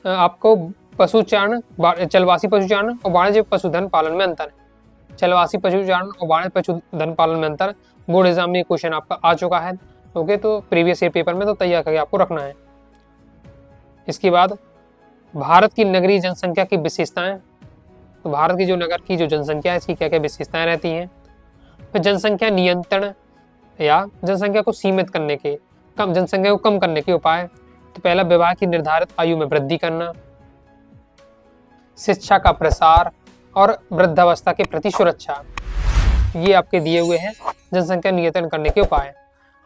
Speaker 1: आपको पशुचारण, चलवासी पशुचारण और वाणिज्य पशुधन पालन में अंतर। चलवासी पशुचारण और वाणिज्य पशुधन पालन में अंतर बोर्ड एग्जाम में क्वेश्चन आपका आ चुका है ओके, तो प्रीवियस ईयर पेपर में तो तैयार करके आपको रखना है। इसके बाद भारत की नगरीय जनसंख्या की विशेषताएं, तो भारत की जो नगर की जो जनसंख्या है इसकी क्या क्या विशेषताएं रहती हैं। फिर जनसंख्या नियंत्रण या जनसंख्या को सीमित करने के, कम जनसंख्या को कम करने के उपाय। तो पहला विवाह की निर्धारित आयु में वृद्धि करना, शिक्षा का प्रसार और वृद्धावस्था के प्रति सुरक्षा, ये आपके दिए हुए हैं जनसंख्या नियंत्रण करने के उपाय।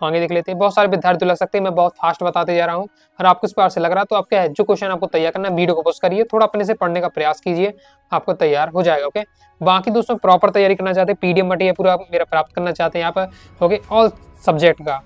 Speaker 1: आगे देख लेते हैं। बहुत सारे विद्यार्थी लग सकते हैं मैं बहुत फास्ट बताते जा रहा हूँ, और आपको इस बार से लग रहा है तो आप क्या है जो क्वेश्चन आपको तैयार करना है वीडियो को पॉज करिए, थोड़ा अपने से पढ़ने का प्रयास कीजिए, आपको तैयार हो जाएगा ओके। बाकी दोस्तों प्रॉपर तैयारी करना चाहते हैं, पीडीएफ मटेरियल पूरा मेरा प्राप्त करना चाहते हैं आप ओके ऑल सब्जेक्ट का,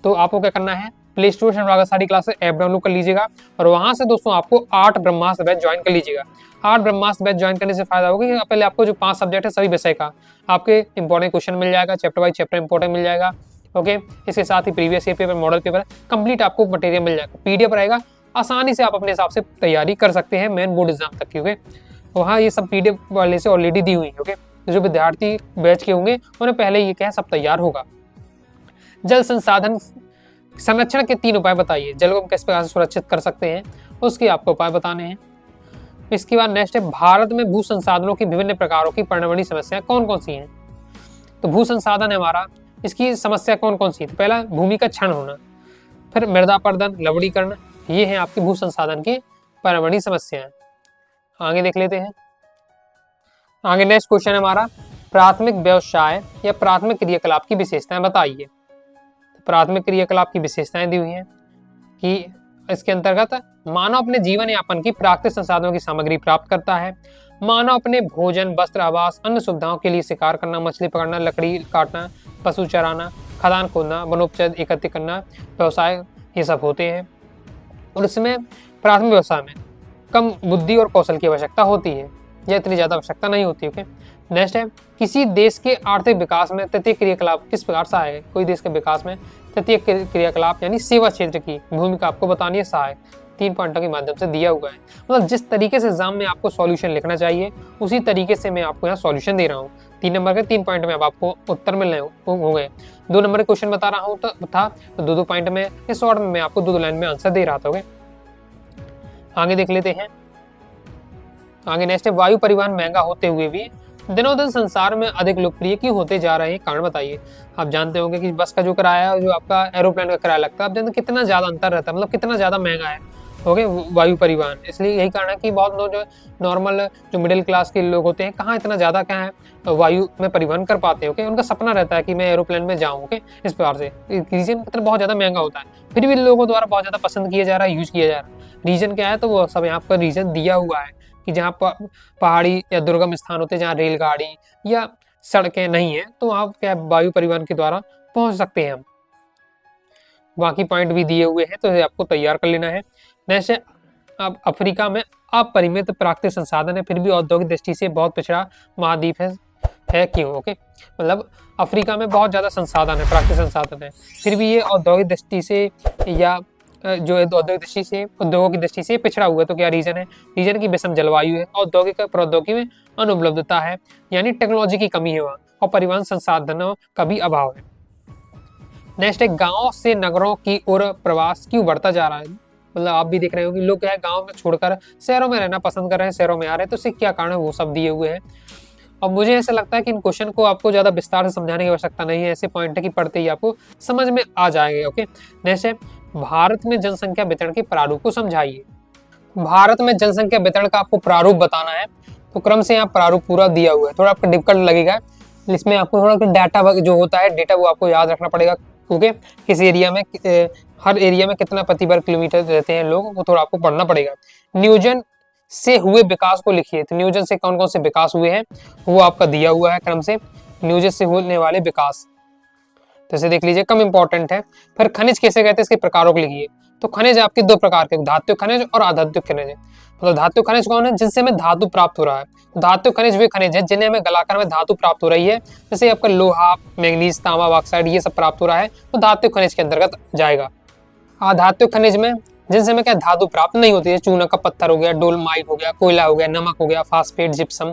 Speaker 1: तो आपको क्या करना है प्ले स्टोर से अनुराग स्टडी क्लासेस ऐप डाउनलोड कर लीजिएगा और वहां से दोस्तों आपको 8 ब्रह्मास्त्र बैच ज्वाइन कर लीजिएगा। 8 ब्रह्मास्त्र बैच ज्वाइन करने से फायदा होगा कि पहले आपको जो 5 सब्जेक्ट है सभी विषय का आपके इंपॉर्टेंट क्वेश्चन मिल जाएगा, चैप्टर वाइज चैप्टर इंपॉर्टेंट मिल जाएगा ओके। इसके साथ ही previous year paper, model paper complete आपको मटेरियल मिल जाएगा, पीडीएफ रहेगा, आसानी से आप अपने हिसाब से तैयारी कर सकते हैं मेन बोर्ड एग्जाम तक की ओके। वहाँ ये सब पीडीएफ वाले से ऑलरेडी दी हुई है ओके। जो विद्यार्थी बैच के होंगे उन्हें पहले ये क्या सब तैयार होगा। जल संसाधन संरक्षण के 3 उपाय बताइए, जल को किस प्रकार से सुरक्षित कर सकते हैं उसके आपको उपाय बताने हैं। इसके बाद नेक्स्ट है भारत में भू संसाधनों की विभिन्न प्रकारों की पर्यावरणीय समस्याएं कौन कौन सी हैं। तो भू संसाधन है हमारा, इसकी समस्या कौन कौन सी है। तो पहला भूमि का क्षरण होना, फिर मृदा अपरदन, लवणीकरण, ये है आपकी भू संसाधन की पर्यावरणीय समस्याएं। आगे देख लेते हैं। आगे नेक्स्ट क्वेश्चन है हमारा प्राथमिक व्यवसाय या प्राथमिक क्रियाकलाप की विशेषताएं बताइए। प्राथमिक क्रियाकलाप की विशेषताएं दी हुई हैं कि इसके अंतर्गत मानव अपने जीवन यापन की प्राकृतिक संसाधनों की सामग्री प्राप्त करता है। मानव अपने भोजन, वस्त्र, आवास, अन्य सुविधाओं के लिए शिकार करना, मछली पकड़ना, लकड़ी काटना, पशु चराना, खदान खोदना, वनोपज एकत्रित करना, व्यवसाय ये सब होते हैं। और इसमें प्राथमिक व्यवसाय में कम बुद्धि और कौशल की आवश्यकता होती है, या इतनी ज़्यादा आवश्यकता नहीं होती ओके। नेक्स्ट है किसी देश के आर्थिक विकास में तृतीय क्रियाकलाप किस प्रकार सहायक है। कोई देश के विकास में तृतीय क्रियाकलाप यानी सेवा क्षेत्र की भूमिका आपको बतानी है सहायक। 3 पॉइंटों के माध्यम से दिया हुआ है, मतलब जिस तरीके से एग्जाम में आपको सॉल्यूशन लिखना चाहिए उसी तरीके से मैं आपको यहाँ सॉल्यूशन दे रहा हूँ। 3 नंबर के 3 पॉइंट में अब आपको उत्तर मिल रहे हो गए। 2 नंबर के क्वेश्चन बता रहा हूँ तो 2 पॉइंट में इस शॉर्ट में मैं आपको 2 लाइन में आंसर दे रहा था ओके। आगे देख लेते हैं। आगे नेक्स्ट है वायु परिवहन महंगा होते हुए भी दिनों दिन संसार में अधिक लोकप्रिय क्यों होते जा रहे हैं, कारण बताइए। आप जानते होंगे कि बस का जो किराया है जो आपका एरोप्लेन का किराया लगता है, आप जानते हैं कितना ज़्यादा अंतर रहता है, मतलब कितना ज़्यादा महंगा है ओके वायु परिवहन। इसलिए यही कारण है कि बहुत लोग जो नॉर्मल जो मिडिल क्लास के लोग होते हैं कहाँ इतना ज़्यादा क्या है वायु में परिवहन कर पाते हैं ओके। उनका सपना रहता है कि मैं एरोप्लेन में जाऊँ ओके। इस प्रकार से रीजन कितना बहुत ज़्यादा महंगा होता है, फिर भी लोगों द्वारा बहुत ज़्यादा पसंद किया जा रहा है, यूज किया जा रहा है। रीजन क्या है तो वो सब यहाँ पर रीजन दिया हुआ है कि जहाँ पहाड़ी या दुर्गम स्थान होते हैं जहाँ रेलगाड़ी या सड़कें नहीं है तो आप क्या वायु परिवहन के द्वारा पहुँच सकते हैं हम। बाकी पॉइंट भी दिए हुए हैं तो आपको तैयार कर लेना है। नेक्स्ट है अब अफ्रीका में अपरिमित प्राकृतिक संसाधन है फिर भी औद्योगिक दृष्टि से बहुत पिछड़ा महाद्वीप है क्यों ओके। मतलब अफ्रीका में बहुत ज़्यादा संसाधन है, प्राकृतिक संसाधन है, फिर भी ये औद्योगिक दृष्टि से या जो औद्योगिक दृष्टि से उद्योगों की दृष्टि से पिछड़ा हुआ है। तो क्या रीजन है, रीजन की विषम जलवायु है, औद्योगिक प्रौद्योगिकी में अनुपलब्धता है यानी टेक्नोलॉजी की कमी है वहाँ, और परिवहन संसाधनों का भी अभाव है। नेक्स्ट है, गांव से नगरों की ओर प्रवास क्यों बढ़ता जा रहा है। मतलब आप भी देख रहे हो कि लोग क्या है, गांव में छोड़कर शहरों में रहना पसंद कर रहे हैं, शहरों में आ रहे हैं, तो इससे क्या कारण है वो सब दिए हुए हैं। और मुझे ऐसा लगता है कि इन क्वेश्चन को आपको ज्यादा विस्तार से समझाने की आवश्यकता नहीं है, ऐसे पॉइंट है कि पढ़ते ही आपको समझ में आ जाएंगे। ओके, नेक्स्ट है, भारत में जनसंख्या वितरण के प्रारूप को समझाइए। भारत में जनसंख्या वितरण का आपको प्रारूप बताना है, तो क्रम से यहाँ प्रारूप पूरा दिया हुआ है। थोड़ा आपको डिफिकल्ट लगेगा, इसमें आपको थोड़ा डाटा जो होता है, डेटा वो आपको याद रखना पड़ेगा, क्योंकि किस एरिया में हर एरिया में कितना प्रति वर्ग किलोमीटर रहते हैं लोग, वो थोड़ा आपको पढ़ना पड़ेगा। नियोजन से हुए विकास को लिखिए, तो नियोजन से कौन कौन से विकास हुए हैं वो आपका दिया हुआ है क्रम से, नियोजन से होने वाले विकास, तो इसे देख लीजिए, कम इंपॉर्टेंट है। फिर खनिज कैसे कहते हैं, इसके प्रकारों को लिखिए। तो खनिज आपके दो प्रकार के, धात्विक खनिज और अधात्विक खनिज है। मतलब धात्विक खनिज कौन है, जिनसे हमें धातु प्राप्त हो रहा है। धात्विक खनिज वे खनिज है जिन्हें हमें गलाकर हमें धातु प्राप्त हो रही है, जैसे आपका लोहा, मैंगनीज, तांबा, बॉक्साइट, ये सब प्राप्त हो रहा है, तो धात्विक खनिज के अंतर्गत जाएगा। अधात्विक खनिज में जिनसे हमें क्या धातु प्राप्त नहीं होती है, चूना का पत्थर हो गया, डोलमाइट हो गया, कोयला हो गया, नमक हो गया, फास्फेट, जिप्सम,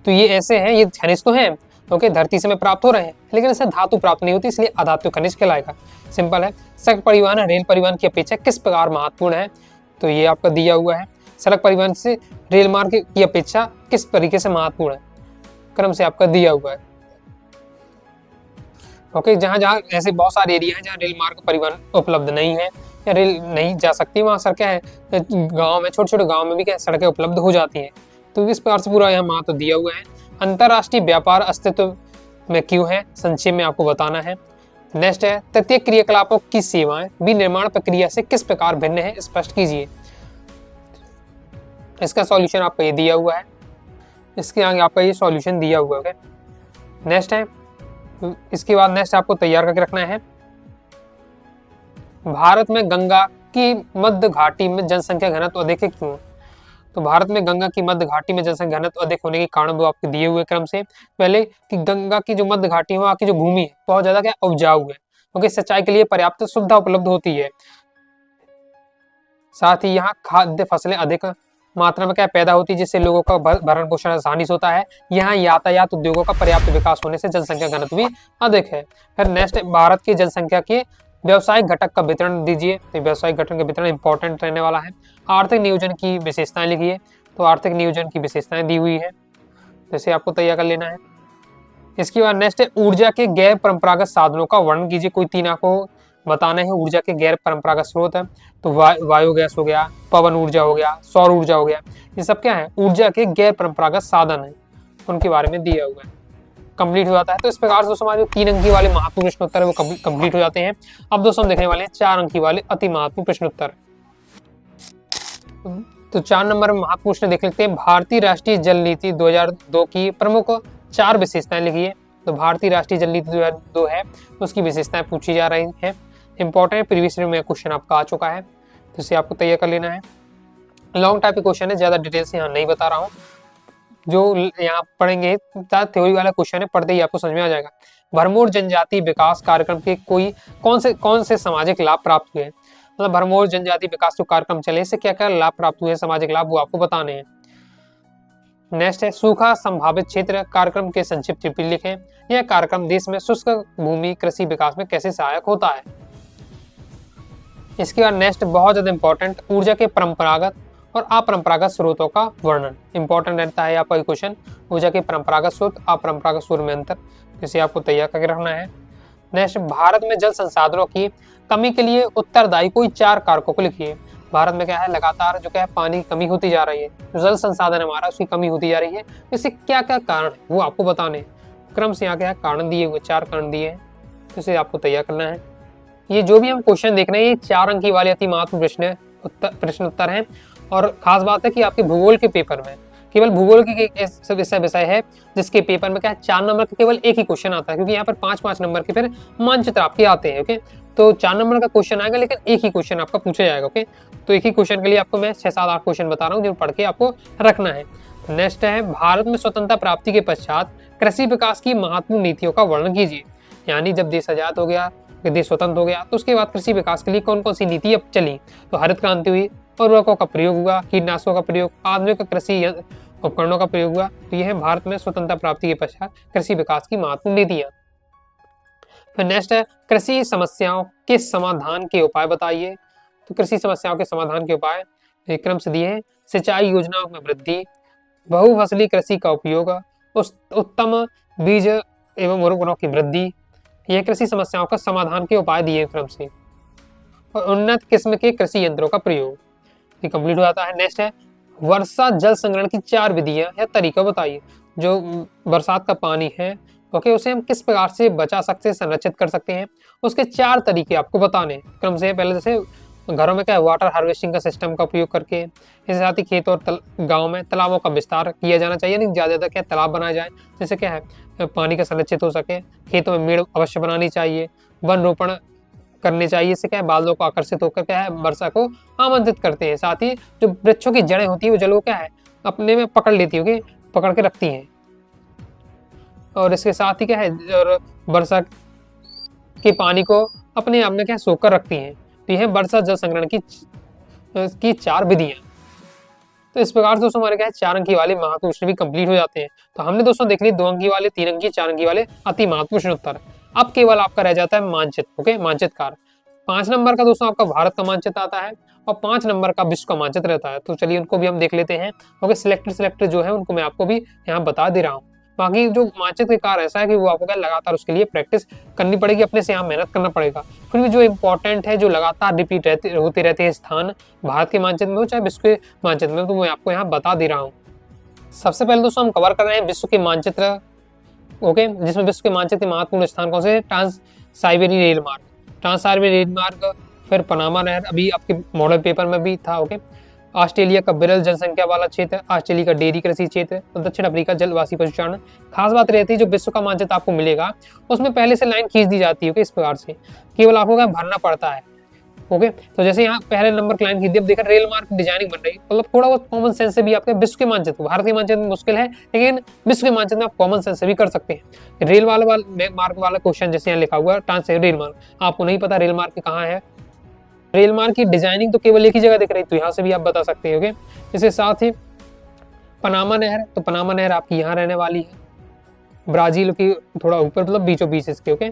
Speaker 1: तो ये ऐसे हैं, ये खनिज तो हैं, ओके, धरती से हमें प्राप्त हो रहे हैं, लेकिन इससे धातु प्राप्त नहीं होती, इसलिए अधात्विक खनिज कहलाएगा। सिंपल है। सड़क परिवहन रेल परिवहन की अपेक्षा किस प्रकार महत्वपूर्ण है, तो ये आपका दिया हुआ है, सड़क परिवहन से रेल मार्ग की अपेक्षा किस तरीके से महत्वपूर्ण है, क्रम से आपका दिया हुआ है। ओके, जहां जहां ऐसे बहुत सारे एरिया हैं जहां रेल मार्ग परिवहन उपलब्ध नहीं है या रेल नहीं जा सकती, वहां सर क्या है, गांव में, छोटे छोटे गांव में भी क्या सड़कें उपलब्ध हो जाती हैं, तो इस प्रकार से पूरा यहाँ महत्व दिया हुआ है। अंतरराष्ट्रीय व्यापार अस्तित्व में क्यों है, संक्षेप में आपको बताना है। नेक्स्ट है, तृतीय क्रियाकलापों की सेवाएं विनिर्माण प्रक्रिया से किस प्रकार भिन्न है, स्पष्ट कीजिए। इसका सॉल्यूशन आपको ये दिया हुआ है, इसके आगे आपका ये सॉल्यूशन दिया हुआ है। नेक्स्ट है, इसके बाद नेक्स्ट आपको तैयार करके रखना है, भारत में गंगा की मध्य घाटी में जनसंख्या घनत्व अधिक है क्यों। तो भारत में गंगा की मध्य घाटी में जनसंख्या घनत्व अधिक होने के कारण वो आपके दिए हुए क्रम से, पहले कि गंगा की जो मध्य घाटी है वहाँ की जो भूमि है बहुत ज्यादा क्या उपजाऊ है, क्योंकि सिंचाई के लिए पर्याप्त सुविधा उपलब्ध होती है, साथ ही यहाँ खाद्य फसलें अधिक मात्रा में क्या पैदा होती है, जिससे लोगों का भरण पोषण आसानी से होता है। यहाँ यातायात उद्योगों का पर्याप्त विकास होने से जनसंख्या घनत्व भी अधिक है। फिर नेक्स्ट, भारत की जनसंख्या के व्यवसायिक घटक का वितरण दीजिए, तो व्यवसायिक घटक का वितरण इंपॉर्टेंट रहने वाला है। आर्थिक नियोजन की विशेषताएं लिखिए, तो आर्थिक नियोजन की विशेषताएं दी हुई है, जैसे आपको तैयार कर लेना है। इसके बाद नेक्स्ट है, ऊर्जा के गैर परंपरागत साधनों का वर्णन कीजिए, कोई तीन आपको बताने हैं ऊर्जा के गैर परंपरागत स्रोत है, तो बायोगैस हो गया, पवन ऊर्जा हो गया, सौर ऊर्जा हो गया, ये सब क्या है ऊर्जा के गैर परंपरागत साधन है, उनके बारे में दिया हुआ है। कंप्लीट हो जाता है। तो इस प्रकार से दोस्तों हमारे 3 अंकी वाले महत्वपूर्ण प्रश्न उत्तर है वो कंप्लीट हो जाते हैं। अब दोस्तों हम देखने वाले हैं 4 अंकी वाले अति महत्वपूर्ण प्रश्न उत्तर। तो 4 नंबर में महत्वपूर्ण प्रश्न देख लेते हैं, भारतीय राष्ट्रीय जल नीति 2002 की प्रमुख 4 विशेषताएं लिखिए। तो भारतीय राष्ट्रीय जल नीति 2002 है, उसकी विशेषताएं पूछी जा रही हैं, इंपॉर्टेंट, प्रीवियस ईयर में क्वेश्चन आपका आ चुका है, तो इसे आपको तैयार कर लेना है। लॉन्ग टाइप के क्वेश्चन है, ज्यादा डिटेल से यहाँ नहीं बता रहा हूँ, जो यहाँ पढ़ेंगे थ्योरी वाला क्वेश्चन है, पढ़ते ही आपको समझ में आ जाएगा। भरमौर जनजाति विकास कार्यक्रम के कौन से सामाजिक लाभ प्राप्त हुए, मतलब भरमौर जनजाति विकास जो कार्यक्रम चले इससे क्या क्या लाभ प्राप्त हुए, सामाजिक लाभ, वो आपको बताने हैं। नेक्स्ट है, सूखा संभावित क्षेत्र कार्यक्रम के संक्षिप्त टिप्पणी लिखें। यह कार्यक्रम देश में शुष्क भूमि कृषि विकास में कैसे सहायक होता है। इसके बाद नेक्स्ट बहुत ज्यादा इंपॉर्टेंट, ऊर्जा के परंपरागत और अपरंपरागत स्रोतों का वर्णन, इंपॉर्टेंट रहता है आपका क्वेश्चन, ऊर्जा के परंपरागत स्रोत, अपरंपरागत स्रोत में अंतर, इसे आपको तैयार करके रखना है। नेक्स्ट, भारत में जल संसाधनों की कमी के लिए उत्तरदायी कोई 4 कारकों को लिखिए। भारत में क्या है लगातार जो क्या है पानी की कमी होती जा रही है, जो जल संसाधन हमारा उसकी कमी होती जा रही है, इससे क्या क्या कारण है वो आपको बताने हैं। क्रम से यहाँ क्या है कारण दिए हुए, 4 कारण दिए हैं, इसे आपको तैयार करना है। ये जो भी हम क्वेश्चन देख रहे हैं ये 4 अंकी वाले अति महत्वपूर्ण प्रश्न उत्तर हैं, और खास बात है कि आपके भूगोल के पेपर में केवल भूगोल की ऐसा विषय है जिसके पेपर में क्या है 4 नंबर का केवल एक ही क्वेश्चन आता है, क्योंकि यहाँ पर 5-5 नंबर के फिर मानचित्र आपके आते हैं। ओके, तो 4 नंबर का क्वेश्चन आएगा लेकिन एक ही क्वेश्चन आपका पूछा जाएगा। ओके, तो एक ही क्वेश्चन के लिए आपको मैं 6-7-8 क्वेश्चन बता रहा हूँ जो पढ़ के आपको रखना है। नेक्स्ट है, भारत में स्वतंत्रता प्राप्ति के पश्चात कृषि विकास की महत्वपूर्ण नीतियों का वर्णन कीजिए। यानी जब देश आजाद हो गया, देश स्वतंत्र हो गया, तो उसके बाद कृषि विकास के लिए कौन कौन सी नीति अब चली। तो हरित क्रांति हुई, उर्वरकों का प्रयोग हुआ, कीटनाशकों का प्रयोग, आधुनिक कृषि उपकरणों का प्रयोग हुआ। तो यह है भारत में स्वतंत्रता प्राप्ति के पश्चात कृषि विकास की महत्वपूर्ण नीतियां। फिर नेक्स्ट है कृषि समस्याओं के समाधान के उपाय बताइए। तो कृषि समस्याओं के समाधान के उपाय क्रम से दिए हैं। सिंचाई योजनाओं में वृद्धि, बहुफसली कृषि का उपयोग, उत्तम बीज एवं उर्वरकों की वृद्धि, यह कृषि समस्याओं का समाधान के उपाय दिए क्रम से। और उन्नत किस्म के कृषि यंत्रों का प्रयोग, ये कंप्लीट हो जाता है। नेक्स्ट है वर्षा जल संग्रहण की 4 विधियां या तरीका बताइए। जो बरसात का पानी है ओके, उसे हम किस प्रकार से बचा सकते हैं, संरक्षित कर सकते हैं, उसके 4 तरीके आपको बताने क्रम से। पहले जैसे घरों में क्या है, वाटर हार्वेस्टिंग का सिस्टम का उपयोग करके, इसके साथ ही खेत और गाँव में तालाबों का विस्तार किया जाना चाहिए, यानी ज़्यादा क्या तालाब बनाए जाए जिससे क्या है पानी का संरक्षित हो सके। खेतों में मेड़ अवश्य बनानी चाहिए, वन रोपण करनी चाहिए, इससे क्या है बादलों को आकर्षित होकर क्या है वर्षा को आमंत्रित करते हैं। साथ ही जो वृक्षों की जड़ें होती है वो जल को क्या है अपने में पकड़ लेती होगी, पकड़ के रखती हैं, और इसके साथ ही क्या है और वर्षा के पानी को अपने आप में क्या सोख कर रखती हैं। तो यह वर्षा जल संग्रहण की 4 विधियां। तो इस प्रकार से दोस्तों हमारे क्या है 4 अंकी वाले महत्वपूर्ण प्रश्न भी कंप्लीट हो जाते हैं। तो हमने दोस्तों देख ली 2 अंकी वाले, 3 अंकी, 4 अंकी वाले अति महत्वपूर्ण उत्तर। अब केवल आपका रह जाता है मानचित्र। ओके, मानचित्रकार 5 नंबर का दोस्तों आपका भारत का मानचित्र आता है और 5 नंबर का विश्व का मानचित्र रहता है। तो चलिए उनको भी हम देख लेते हैं। ओके, सिलेक्टेड जो है उनको मैं आपको भी यहाँ बता दे रहा हूँ। बाकी जो मानचित्र कार ऐसा है कि वो आपको क्या लगातार उसके लिए प्रैक्टिस करनी पड़ेगी, अपने से यहाँ मेहनत करना पड़ेगा। फिर भी जो इंपॉर्टेंट है, जो लगातार रिपीट होते रहते हैं स्थान भारत के मानचित्र में हो चाहे विश्व के मानचित्र में, तो मैं आपको यहाँ बता दे रहा हूँ। सबसे पहले दोस्तों हम कवर कर रहे हैं विश्व के मानचित्र। ओके, जिसमें विश्व के मानचित्र महत्वपूर्ण स्थान कौन से? ट्रांस साइबेरियन रेल मार्ग, ट्रांस साइबेरियन रेल मार्ग, फिर पनामा नहर, अभी आपके मॉडल पेपर में भी था। ओके, ऑस्ट्रेलिया का विरल जनसंख्या वाला क्षेत्र, ऑस्ट्रेलिया का डेयरी कृषि क्षेत्र, और दक्षिण अफ्रीका जलवासी पशुचारण। खास बात रहती है जो विश्व का मानचित्र आपको मिलेगा उसमें पहले से लाइन खींच दी जाती है। ओके, इस प्रकार से केवल आपको क्या भरना पड़ता है। ओके, तो जैसे यहाँ पहले नंबर की लाइन खींच दी, अब देखा रेल मार्ग की डिजाइनिंग बन रही, मतलब थोड़ा बहुत कॉमन सेंस से भी आपके विश्व के मानचित्र, भारत के मानचित्र में मुश्किल है लेकिन विश्व के मानचित्र में आप कॉमन सेंस से भी कर सकते हैं। रेल मार्ग वाला क्वेश्चन जैसे यहाँ लिखा हुआ है ट्रांस रेल मार्ग, आपको नहीं पता रेल मार्ग कहाँ है, रेल मार्ग की डिजाइनिंग तो केवल एक ही जगह दिख रही, तो यहाँ से भी आप बता सकते हैं। ओके, इसके साथ ही पनामा नहर, तो पनामा नहर आपकी यहाँ रहने वाली है, ब्राजील की थोड़ा ऊपर, मतलब बीचों बीच इसके। ओके,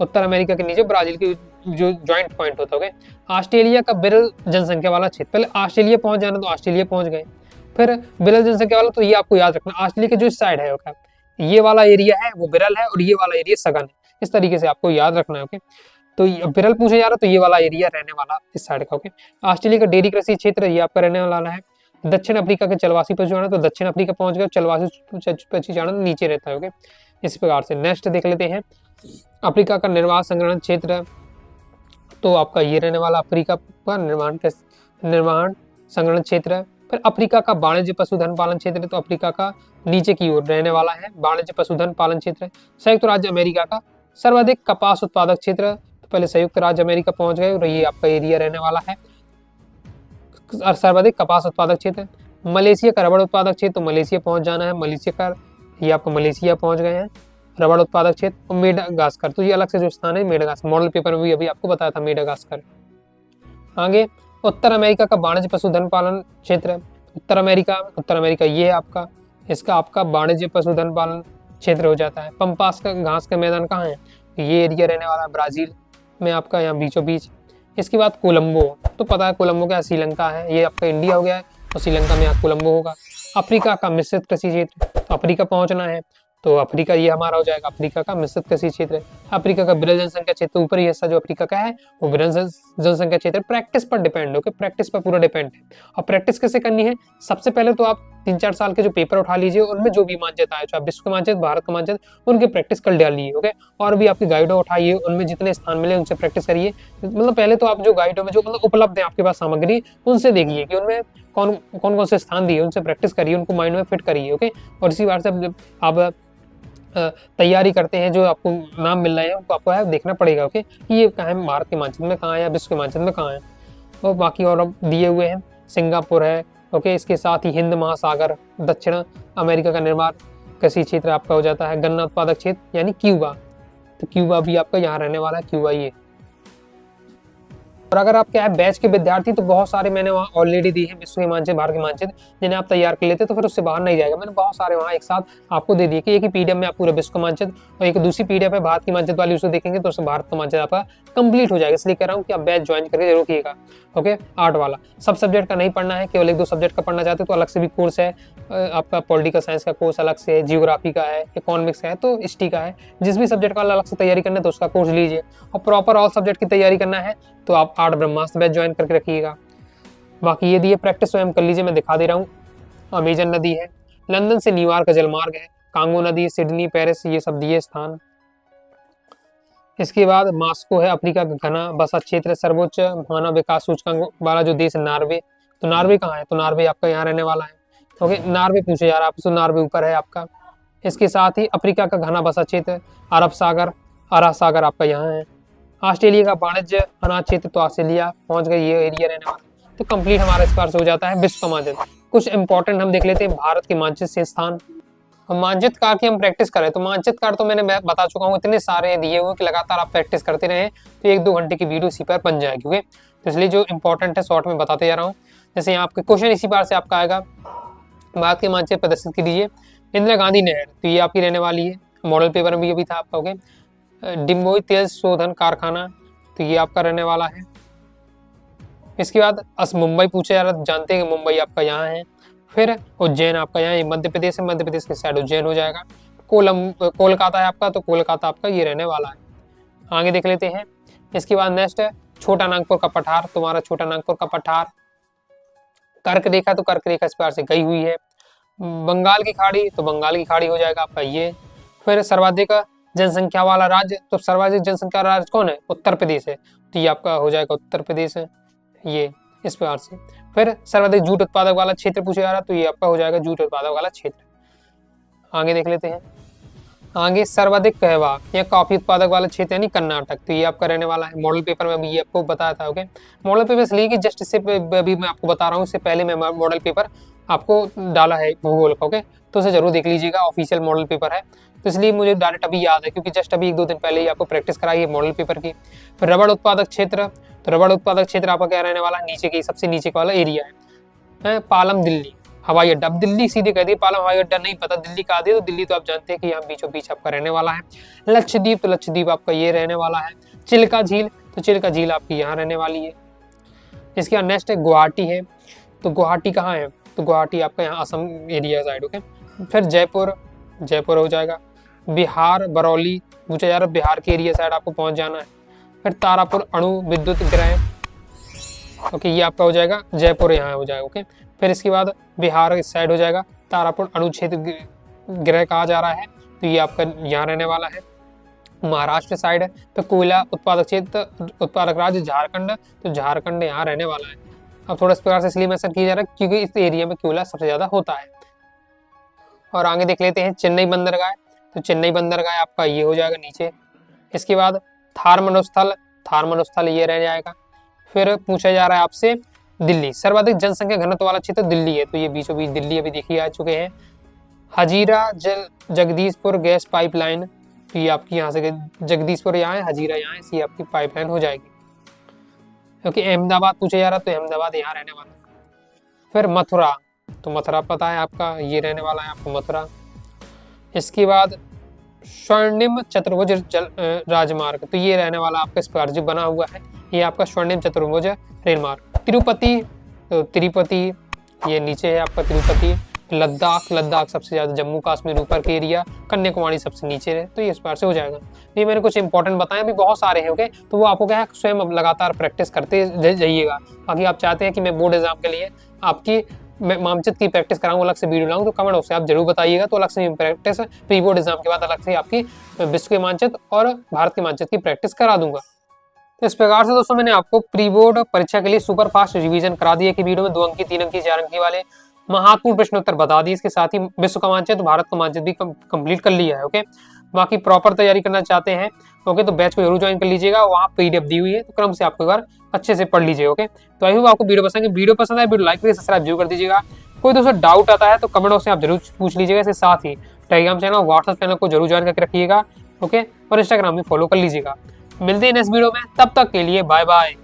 Speaker 1: उत्तर अमेरिका के नीचे ब्राजील की जो ज्वाइंट पॉइंट होता है। ओके, ऑस्ट्रेलिया का विरल जनसंख्या वाला क्षेत्र, पहले ऑस्ट्रेलिया पहुंच जाना तो ऑस्ट्रेलिया पहुंच गए, फिर विरल जनसंख्या वाला, तो ये आपको याद रखना ऑस्ट्रेलिया के जो इस साइड है, ओके, ये वाला एरिया है वो विरल है और ये वाला एरिया सघन है, इस तरीके से आपको याद रखना है। ओके, तो विरल पूछा जा रहा तो ये वाला एरिया रहने वाला इस साइड का। ओके, ऑस्ट्रेलिया का डेयरी कृषि क्षेत्र ये आपका रहने वाला है। दक्षिण अफ्रीका के जलवासी पशुचारण, तो दक्षिण अफ्रीका पहुंच गए, जलवासी पशुचारण नीचे रहता है। ओके, इस प्रकार से नेक्स्ट देख लेते हैं अफ्रीका का निर्वाह संग्रहण क्षेत्र, तो आपका ये रहने वाला अफ्रीका का निर्माण संग्रहण क्षेत्र है। फिर अफ्रीका का वाणिज्य पशुधन पालन क्षेत्र, तो अफ्रीका का नीचे की ओर रहने वाला है वाणिज्य पशुधन पालन क्षेत्र। संयुक्त राज्य अमेरिका का सर्वाधिक कपास उत्पादक क्षेत्र, तो पहले संयुक्त राज्य अमेरिका पहुंच गए और ये आपका एरिया रहने वाला है सर्वाधिक कपास उत्पादक क्षेत्र। मलेशिया का रबड़ उत्पादक क्षेत्र, तो मलेशिया पहुंच जाना है, मलेशिया का ये आपका मलेशिया पहुंच गए हैं रबड़ उत्पादक क्षेत्र। और मेडागास्कर, तो ये अलग से जो स्थान है मेडागास्कर, मॉडल पेपर में भी अभी आपको बताया था मेडागास्कर। आगे उत्तर अमेरिका का वाणिज्य पशुधन पालन क्षेत्र, उत्तर अमेरिका ये है आपका, इसका आपका वाणिज्य पशुधन पालन क्षेत्र हो जाता है। पंपास का घास का मैदान कहाँ है? ये एरिया रहने वाला है ब्राजील में आपका, यहाँ बीचों बीच। इसके बाद कोलंबो, तो पता है कोलंबो क्या श्रीलंका है, ये आपका इंडिया हो गया है और श्रीलंका में यहाँ कोलंबो होगा। अफ्रीका का मिश्रित कृषि क्षेत्र, तो अफ्रीका पहुंचना है, तो अफ्रीका ये हमारा हो जाएगा अफ्रीका का मिश्रित कृषि क्षेत्र। अफ्रीका का विरल जनसंख्या क्षेत्र, ऊपर ही हिस्सा जो अफ्रीका का है वो विरल जनसंख्या क्षेत्र। प्रैक्टिस पर डिपेंड, ओके, प्रैक्टिस पर पूरा डिपेंड है। और प्रैक्टिस कैसे करनी है? सबसे पहले तो आप 3-4 साल के जो पेपर उठा लीजिए, उनमें जो भी मानचित्र आए, चाहे विश्व का मानचित्र, भारत का मानचित्र, उनके प्रैक्टिस कर डालिए। ओके, और भी आपकी गाइडो उठाइए, उनमें जितने स्थान मिले उनसे प्रैक्टिस करिए। मतलब पहले तो आप जो गाइडो में जो मतलब उपलब्ध है आपके पास सामग्री, उनसे देखिए कि उनमें कौन कौन से स्थान दिए, उनसे प्रैक्टिस करिए, उनको माइंड में फिट करिए। ओके, और इसी बार से आप तैयारी करते हैं, जो आपको नाम मिल रहे हैं उनको आपको देखना पड़ेगा। ओके, कि ये कहाँ है, भारत के मानचित्र में कहाँ है या विश्व के मानचित्र में कहाँ है। और बाकी और अब दिए हुए हैं, सिंगापुर है। ओके, इसके साथ ही हिंद महासागर, दक्षिण अमेरिका का निर्माण कृषि क्षेत्र आपका हो जाता है। गन्ना उत्पादक क्षेत्र यानी क्यूबा, तो क्यूबा भी आपका यहाँ रहने वाला है, क्यूबा ये। और अगर आप क्या है बैच के विद्यार्थी, तो बहुत सारे मैंने वहाँ ऑलरेडी दिए हैं विश्व के मानचित्र, भारत के मानचित्र, जिन्हें आप तैयार कर लेते तो फिर उससे बाहर नहीं जाएगा। मैंने बहुत सारे वहाँ एक साथ आपको दे दिए कि एक ही पीडीएफ में आप पूरा विश्व का मानचित्र और एक दूसरी पीडीएफ है भारत की मानचित्र वाली, उसे देखेंगे तो उससे भारत का मानचित्र आपका कंप्लीट हो जाएगा। इसलिए कह रहा हूँ कि आप बैच ज्वाइन करके जरूर रखिएगा। ओके, आर्ट वाला सब सब्जेक्ट का नहीं पढ़ना है, केवल 1-2 सब्जेक्ट का पढ़ना चाहते हो तो अलग से भी कोर्स है आपका। पॉलिटिकल साइंस का कोर्स अलग से है, जियोग्राफी का है, इकोनॉमिक्स का है, तो हिस्ट्री का है। जिस भी सब्जेक्ट का अलग से तैयारी करना है तो उसका कोर्स लीजिए। और प्रॉपर ऑल सब्जेक्ट की तैयारी करना है तो आप आर्ट ब्रह्मास्त्र बैच ज्वाइन करके रखिएगा। बाकी ये दिए प्रैक्टिस स्वयं कर लीजिए, मैं दिखा दे रहा हूँ। अमेजन नदी है, लंदन से न्यूयॉर्क का जलमार्ग है, कांगो नदी, सिडनी, पेरिस, ये सब दिए स्थान। इसके बाद मास्को है, अफ्रीका का घना बसा क्षेत्र, सर्वोच्च मानव विकास सूचकांक वाला जो देश है नार्वे। तो नार्वे कहाँ है? तो नार्वे आपका यहाँ रहने वाला है। ओके, नार्वे पूछे यार आपसे, तो नार्वे ऊपर है आपका। इसके साथ ही अफ्रीका का घना बसा क्षेत्र, अरब सागर आपका यहाँ है। ऑस्ट्रेलिया का वाणिज्य अनाज क्षेत्र, तो ऑस्ट्रेलिया पहुंच गए, ये एरिया रहने वाला। तो कंप्लीट हमारा इस बार से हो जाता है विश्व का मानचित्र। कुछ इंपॉर्टेंट हम देख लेते हैं भारत के मानचित्र से स्थान। मानचित्र कार की हम प्रैक्टिस करें तो मानचित्र कार तो मैंने बता चुका हूँ, इतने सारे दिए हुए कि लगातार आप प्रैक्टिस करते रहे तो 1-2 घंटे की वीडियो इसी पर बन जाएगी। ओके, तो इसलिए जो इंपॉर्टेंट है शॉर्ट में बताते जा रहा हूँ। जैसे यहाँ आपके क्वेश्चन इसी बार से आपका आएगा, भारत के मानचित्र प्रदर्शित कीजिए। इंदिरा गांधी नहर, तो ये आपकी रहने वाली है, मॉडल पेपर में भी अभी था आपका। ओके, डिम्बोई तेल शोधन कारखाना, तो ये आपका रहने वाला है। इसके बाद मुंबई पूछा जा रहा, जानते हैं कि मुंबई आपका यहाँ है। फिर उज्जैन आपका यहाँ मध्य प्रदेश है, मध्य प्रदेश के साइड उज्जैन हो जाएगा। कोलकाता है आपका, तो कोलकाता आपका ये रहने वाला है। आगे देख लेते हैं। इसके बाद नेक्स्ट है छोटा नागपुर का पठार, तुम्हारा छोटा नागपुर का पठार। कर्क रेखा, तो कर्क रेखा इस पार से गई हुई है। बंगाल की खाड़ी, तो बंगाल की खाड़ी हो जाएगा आपका ये। फिर सर्वाधिक जनसंख्या वाला राज्य, तो सर्वाधिक जनसंख्या वाला राज्य कौन है? उत्तर प्रदेश है, तो ये आपका हो जाएगा उत्तर प्रदेश है ये इस प्रकार से। फिर सर्वाधिक जूट उत्पादक वाला क्षेत्र पूछा जा रहा, तो ये आपका हो जाएगा जूट उत्पादक वाला क्षेत्र। आगे देख लेते हैं। आगे सर्वाधिक कहवा या कॉफी उत्पादक वाला क्षेत्र यानी कर्नाटक, तो ये आपका रहने वाला है। मॉडल पेपर में अभी ये आपको बताया था। ओके, मॉडल पेपर इसलिए कि जस्ट इससे अभी मैं आपको बता रहा हूँ, इससे पहले मैं मॉडल पेपर आपको डाला है भूगोल का। ओके, तो उसे जरूर देख लीजिएगा, ऑफिशियल मॉडल पेपर है, तो इसलिए मुझे डायरेक्ट अभी याद है क्योंकि जस्ट अभी 1-2 दिन पहले ही आपको प्रैक्टिस कराई है मॉडल पेपर की। फिर रबड़ उत्पादक क्षेत्र, तो रबड़ उत्पादक क्षेत्र आपका क्या रहने वाला है? नीचे की सबसे नीचे का वाला एरिया है। पालम दिल्ली हवाई अड्डा, अब दिल्ली सीधे कह दिए, पालम हवाई अड्डा नहीं पता दिल्ली कहा दिया, तो दिल्ली तो आप जानते हैं कि यहाँ बीचों बीच आपका रहने वाला है। लक्षद्वीप, तो लक्षद्वीप आपका ये रहने वाला है। चिल्का झील, तो चिल्का झील आपकी यहाँ रहने वाली है। इसके बाद नेक्स्ट है गुवाहाटी है, तो गुवाहाटी कहाँ है? तो गुवाहाटी आपका यहाँ असम एरिया साइड। ओके, फिर जयपुर, जयपुर हो जाएगा। बिहार बरौली पूछा जा रहा है, बिहार के एरिया साइड आपको पहुंच जाना है। फिर तारापुर अणु विद्युत ग्रह, ओके, ये आपका हो जाएगा जयपुर यहाँ हो जाएगा। ओके, फिर इसके बाद बिहार इस साइड हो जाएगा, तारापुर अणु क्षेत्र ग्रह कहा जा रहा है, तो ये आपका यहाँ रहने वाला है। महाराष्ट्र साइड है। फिर कोयला उत्पादक क्षेत्र उत्पादक राज्य झारखंड, तो झारखंड यहाँ रहने वाला है। अब थोड़ा इस प्रकार से इसलिए मेंशन किया जा रहा है क्योंकि इस एरिया में कोयला सबसे ज्यादा होता है। और आगे देख लेते हैं चेन्नई बंदरगाह, तो चेन्नई बंदरगाह आपका ये हो जाएगा नीचे। इसके बाद थार मरुस्थल, थार मरुस्थल ये रह जाएगा। फिर पूछा जा रहा है आपसे दिल्ली, सर्वाधिक जनसंख्या घनत्व वाला क्षेत्र दिल्ली है, तो ये बीचों बीच दिल्ली अभी देखिए आ चुके हैं। हजीरा जगदीशपुर गैस पाइपलाइन, तो ये आपकी यहाँ से जगदीशपुर यहाँ है, हजीरा यहाँ है, इसी आपकी पाइपलाइन हो जाएगी। क्योंकि अहमदाबाद पूछा जा रहा तो अहमदाबाद यहाँ रहने वाला। फिर मथुरा, तो मथुरा पता है आपका ये रहने वाला है आपको मथुरा। इसके बाद स्वर्णिम चतुर्भुज राजमार्ग, तो ये रहने वाला आपका इस प्रकार जो बना हुआ है ये आपका स्वर्णिम चतुर्भुज रेलमार्ग। तिरुपति, तो तिरुपति ये नीचे है आपका तिरुपति। लद्दाख, लद्दाख सबसे ज्यादा जम्मू कश्मीर ऊपर के एरिया, कन्याकुमारी सबसे नीचे है, तो ये इस बार से हो जाएगा। ये मैंने कुछ इंपॉर्टेंट बताए, अभी बहुत सारे हैं। ओके, तो वो आपको क्या है स्वयं लगातार प्रैक्टिस करते जाइएगा। बाकी आप चाहते हैं कि मैं बोर्ड एग्जाम के लिए आपकी मानचित्र की प्रैक्टिस कराऊं, अलग से वीडियो लाऊं, तो कमेंट बॉक्स से आप जरूर बताइएगा, तो अलग से प्रैक्टिस प्री बोर्ड एग्जाम के बाद अलग से आपकी विश्व के मानचित्र और भारत के मानचित्र की प्रैक्टिस करा दूंगा। तो इस प्रकार से दोस्तों मैंने आपको प्री बोर्ड परीक्षा के लिए सुपर फास्ट रिवीजन करा दिया कि वीडियो में 2 अंक की 3 अंक की 4 अंक की वाले महत्वपूर्ण प्रश्नोत्तर बता दिए। इसके साथ ही विश्व का मानचित्र भारत का मानचित्र भी कंप्लीट कर लिया है। ओके, बाकी प्रॉपर तैयारी करना चाहते हैं ओके तो बैच को जरूर ज्वाइन कर लीजिएगा, वहाँ पीडीएफ दी हुई है, तो क्रम से आपको एक बार अच्छे से पढ़ लीजिए। ओके, तो आई होप आपको वीडियो पसंद है। वीडियो पसंद आए वीडियो लाइक करके सब्सक्राइब जरूर कर दीजिएगा। कोई दोस्तों डाउट आता है तो कमेंट बॉक्स में आप जरूर पूछ लीजिएगा। इसके साथ ही टेलीग्राम चैनल व्हाट्सएप चैनल को जरूर ज्वाइन करके रखिएगा। ओके, और इंस्टाग्राम भी फॉलो कर लीजिएगा। मिलते हैं नेक्स्ट वीडियो में, तब तक के लिए बाय बाय।